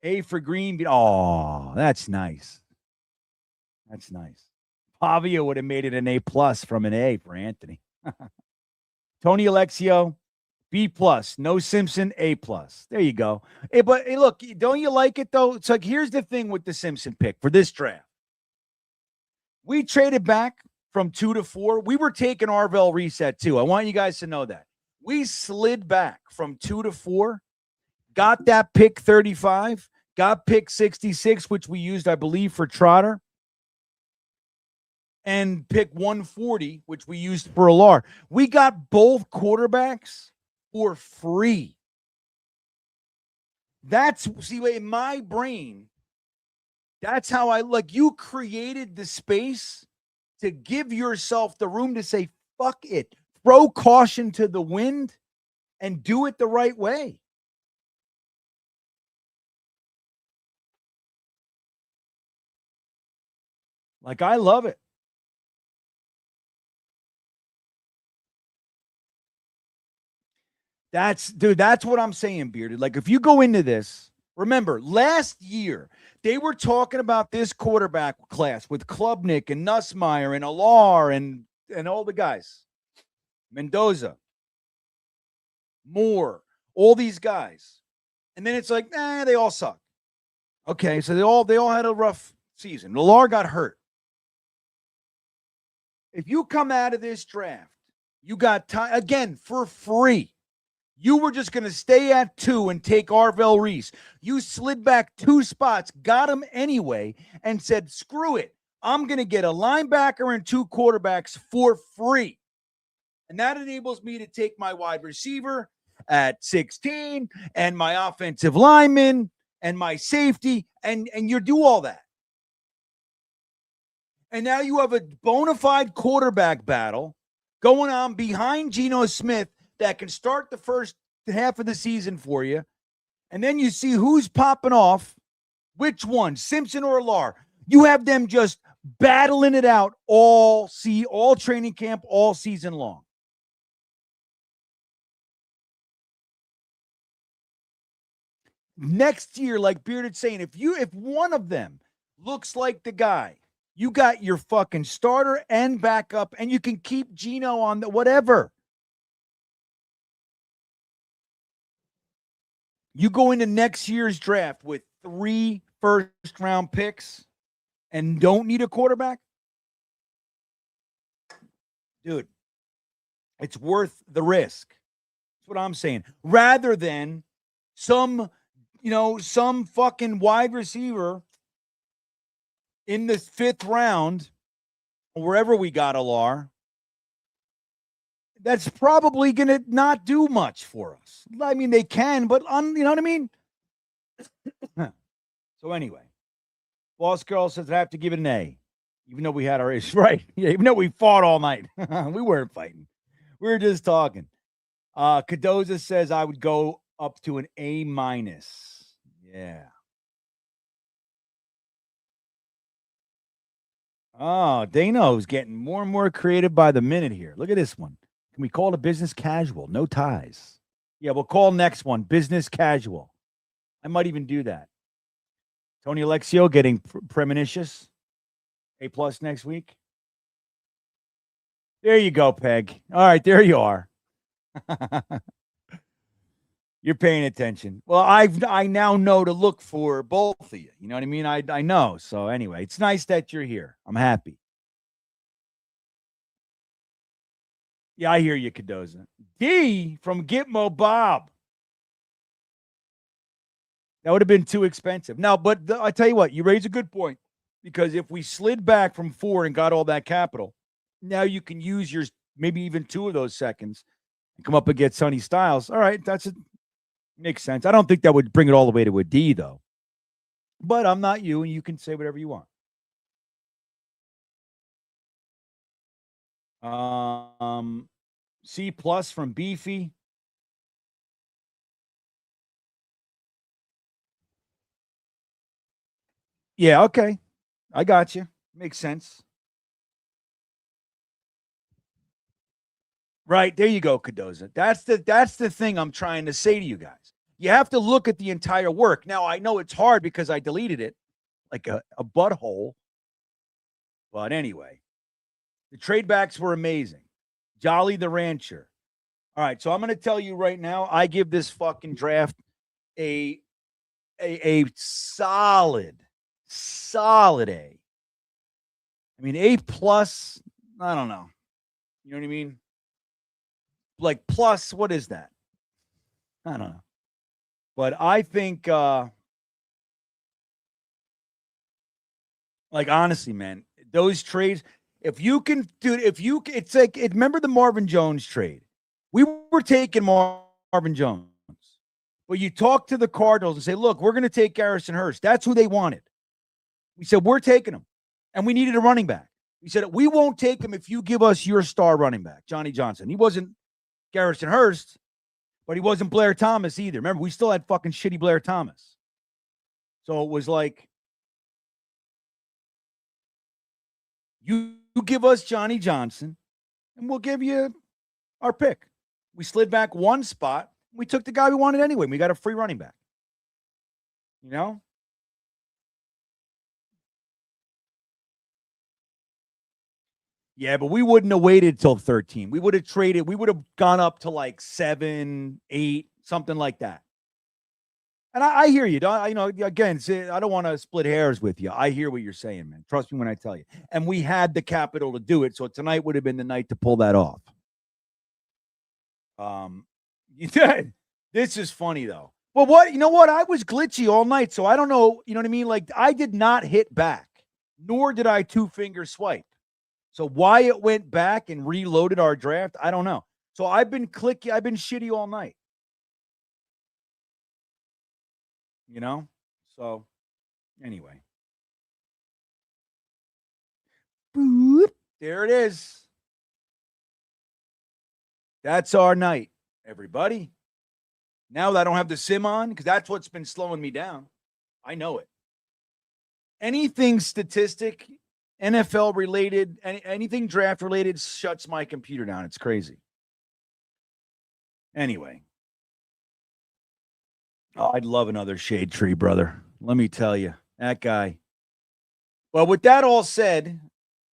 A for Green. Oh, that's nice. That's nice. Pavia would have made it an A+ from an A for Anthony. Tony Alexio, B+. No Simpson, A+. There you go. Hey, but hey, look, don't you like it, though? It's like, here's the thing with the Simpson pick for this draft. We traded back from 2 to 4. We were taking Arvell reset, too. I want you guys to know that. We slid back from 2 to 4, got that pick 35, got pick 66, which we used, I believe, for Trotter, and pick 140, which we used for Alar. We got both quarterbacks for free. In my brain, that's how you created the space to give yourself the room to say, fuck it, throw caution to the wind and do it the right way. I love it. That's what I'm saying, Bearded. If you go into this, remember, last year, they were talking about this quarterback class with Klubnik and Nussmeier and Alar and all the guys. Mendoza, Moore, all these guys. And then it's like, they all suck. Okay, so they all had a rough season. Alar got hurt. If you come out of this draft, you got time, again, for free. You were just going to stay at 2 and take Arvell Reese. You slid back 2 spots, got him anyway, and said, screw it. I'm going to get a linebacker and 2 quarterbacks for free. And that enables me to take my wide receiver at 16 and my offensive lineman and my safety, and you do all that. And now you have a bona fide quarterback battle going on behind Geno Smith that can start the first half of the season for you. And then you see who's popping off Which one, Simpson or Lar? You have them just battling it out all training camp, all season long. Next year, like Bearded saying, if one of them looks like the guy, you got your fucking starter and backup, and you can keep Geno on the whatever. You go into next year's draft with 3 first-round picks and don't need a quarterback? Dude, it's worth the risk. That's what I'm saying. Rather than some fucking wide receiver in the 5th round, wherever we got Alar, that's probably going to not do much for us. I mean, they can, but you know what I mean? So anyway, Boss Girl says I have to give it an A, even though we had our issues. Right. Yeah, even though we fought all night. We weren't fighting. We were just talking. Cadoza says I would go up to an A-. Yeah. Oh, Dano's getting more and more creative by the minute here. Look at this one. Can we call it a business casual? No ties. Yeah, we'll call next one business casual. I might even do that. Tony Alexio getting premonitious. A+ next week. There you go, Peg. All right, there you are. You're paying attention. Well, I now know to look for both of you. You know what I mean? I know. So anyway, it's nice that you're here. I'm happy. Yeah, I hear you, Cadoza. D from Gitmo Bob. That would have been too expensive. Now, but I tell you what, you raise a good point, because if we slid back from 4 and got all that capital, now you can use your maybe even 2 of those seconds and come up against Sonny Styles. All right, makes sense. I don't think that would bring it all the way to a D, though. But I'm not you, and you can say whatever you want. C+ from Beefy. Yeah, okay. I got you. Makes sense. Right. There you go, Cadoza. That's the thing I'm trying to say to you guys. You have to look at the entire work. Now, I know it's hard because I deleted it like a butthole. But anyway, the trade backs were amazing. Jolly the Rancher. All right, so I'm going to tell you right now, I give this fucking draft a solid A. I mean, A+, I don't know. You know what I mean? Like plus, what is that? I don't know. But I think, like, honestly, man, those trades, if you can, dude, it's like, remember the Marvin Jones trade? We were taking Marvin Jones. But you talk to the Cardinals and say, look, we're going to take Garrison Hurst. That's who they wanted. We said, we're taking him. And we needed a running back. We said, we won't take him if you give us your star running back, Johnny Johnson. He wasn't Garrison Hurst, but he wasn't Blair Thomas either. Remember, we still had fucking shitty Blair Thomas. So it was like, you give us Johnny Johnson, and we'll give you our pick. We slid back one spot. We took the guy we wanted anyway. We got a free running back. You know? Yeah, but we wouldn't have waited till 13. We would have traded. We would have gone up to like 7, 8, something like that. And I hear you. Again, I don't want to split hairs with you. I hear what you're saying, man. Trust me when I tell you. And we had the capital to do it. So tonight would have been the night to pull that off. This is funny, though. Well, you know what? I was glitchy all night. So I don't know. You know what I mean? Like, I did not hit back, nor did I 2-finger swipe. So why it went back and reloaded our draft, I don't know. So I've been shitty all night. You know? So anyway. Boop. There it is. That's our night, everybody. Now that I don't have the sim on, because that's what's been slowing me down. I know it. anything statistic, NFL related, anything draft related shuts my computer down. It's crazy. Anyway. Oh, I'd love another shade tree, brother. Let me tell you, that guy. Well, with that all said,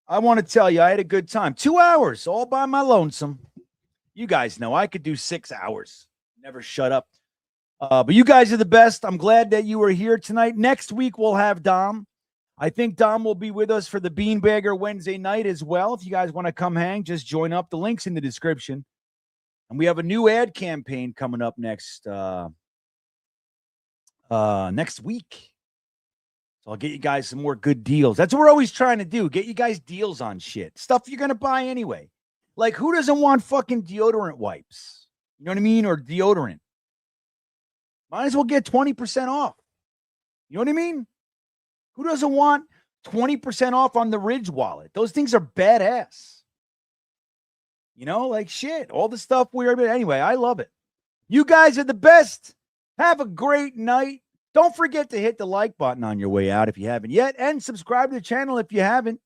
I want to tell you, I had a good time. 2 hours, all by my lonesome. You guys know I could do 6 hours. Never shut up. But you guys are the best. I'm glad that you were here tonight. Next week, we'll have Dom. I think Dom will be with us for the Beanbagger Wednesday night as well. If you guys want to come hang, just join up. The link's in the description. And we have a new ad campaign coming up next week. So I'll get you guys some more good deals. That's what we're always trying to do. Get you guys deals on shit. Stuff you're going to buy anyway. Like, who doesn't want fucking deodorant wipes? You know what I mean? Or deodorant. Might as well get 20% off. You know what I mean? Who doesn't want 20% off on the Ridge wallet? Those things are badass. You know, like shit. All the stuff anyway, I love it. You guys are the best. Have a great night. Don't forget to hit the like button on your way out if you haven't yet, and subscribe to the channel if you haven't.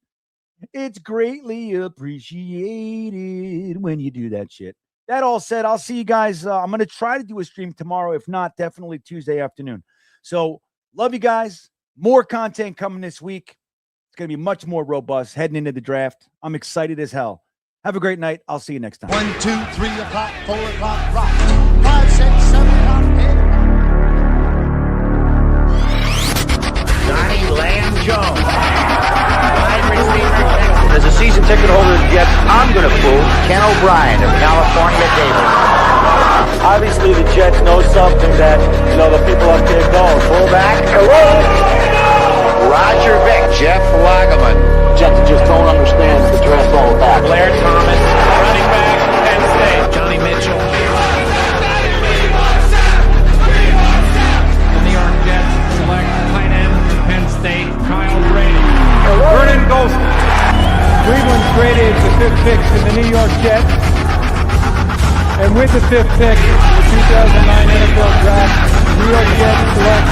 It's greatly appreciated when you do that shit. That all said, I'll see you guys. I'm going to try to do a stream tomorrow. If not, definitely Tuesday afternoon. So love you guys. More content coming this week. It's going to be much more robust heading into the draft. I'm excited as hell. Have a great night. I'll see you next time. 1, 2, 3 o'clock, 4 o'clock, rock. 5, 6, 7 o'clock, 8 o'clock. Johnny Lamb Jones. Wide receiver. As a season ticket holder of the Jets, I'm going to fool Ken O'Brien of California Davis. Obviously, the Jets know something that, the people up there don't. Fullback. Hello. Roger Vick. Jeff Wagaman. Jets just don't understand the draft all about. Blair Thomas, running back, Penn State. Johnny Mitchell. The New York Jets select tight end from Penn State, Kyle Brady. Vernon Golson. Cleveland traded the 5th pick to the New York Jets. And with the 5th pick in the 2009 NFL Draft, the New York Jets select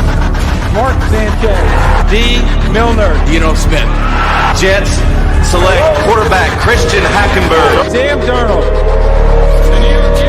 Mark Sanchez. D. Milner. Smith. Jets select quarterback Christian Hackenberg. Sam Darnold. The New York Jets